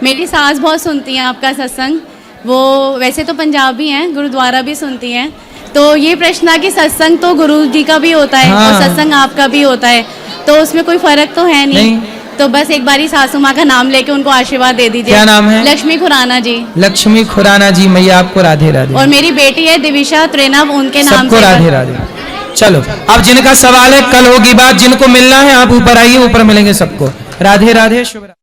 S8: मेरी सास बहुत सुनती हैं आपका सत्संग, वो वैसे तो पंजाबी हैं, गुरुद्वारा भी सुनती हैं, तो ये प्रश्न है कि सत्संग तो गुरु जी का भी होता है और सत्संग आपका भी होता है, तो उसमें कोई फर्क तो है नहीं। तो बस एक बारी सासू माँ का नाम लेके उनको आशीर्वाद दे दीजिए।
S1: क्या नाम है?
S8: लक्ष्मी खुराना जी।
S1: लक्ष्मी खुराना जी, मैया आपको राधे राधे।
S8: और मेरी बेटी है दिविशा त्रेनव, उनके नाम
S1: सबको
S8: से
S1: राधे राधे। चलो अब जिनका सवाल है कल होगी बात, जिनको मिलना है आप ऊपर आइए, ऊपर मिलेंगे सबको। राधे राधे, शुभ रात्रि।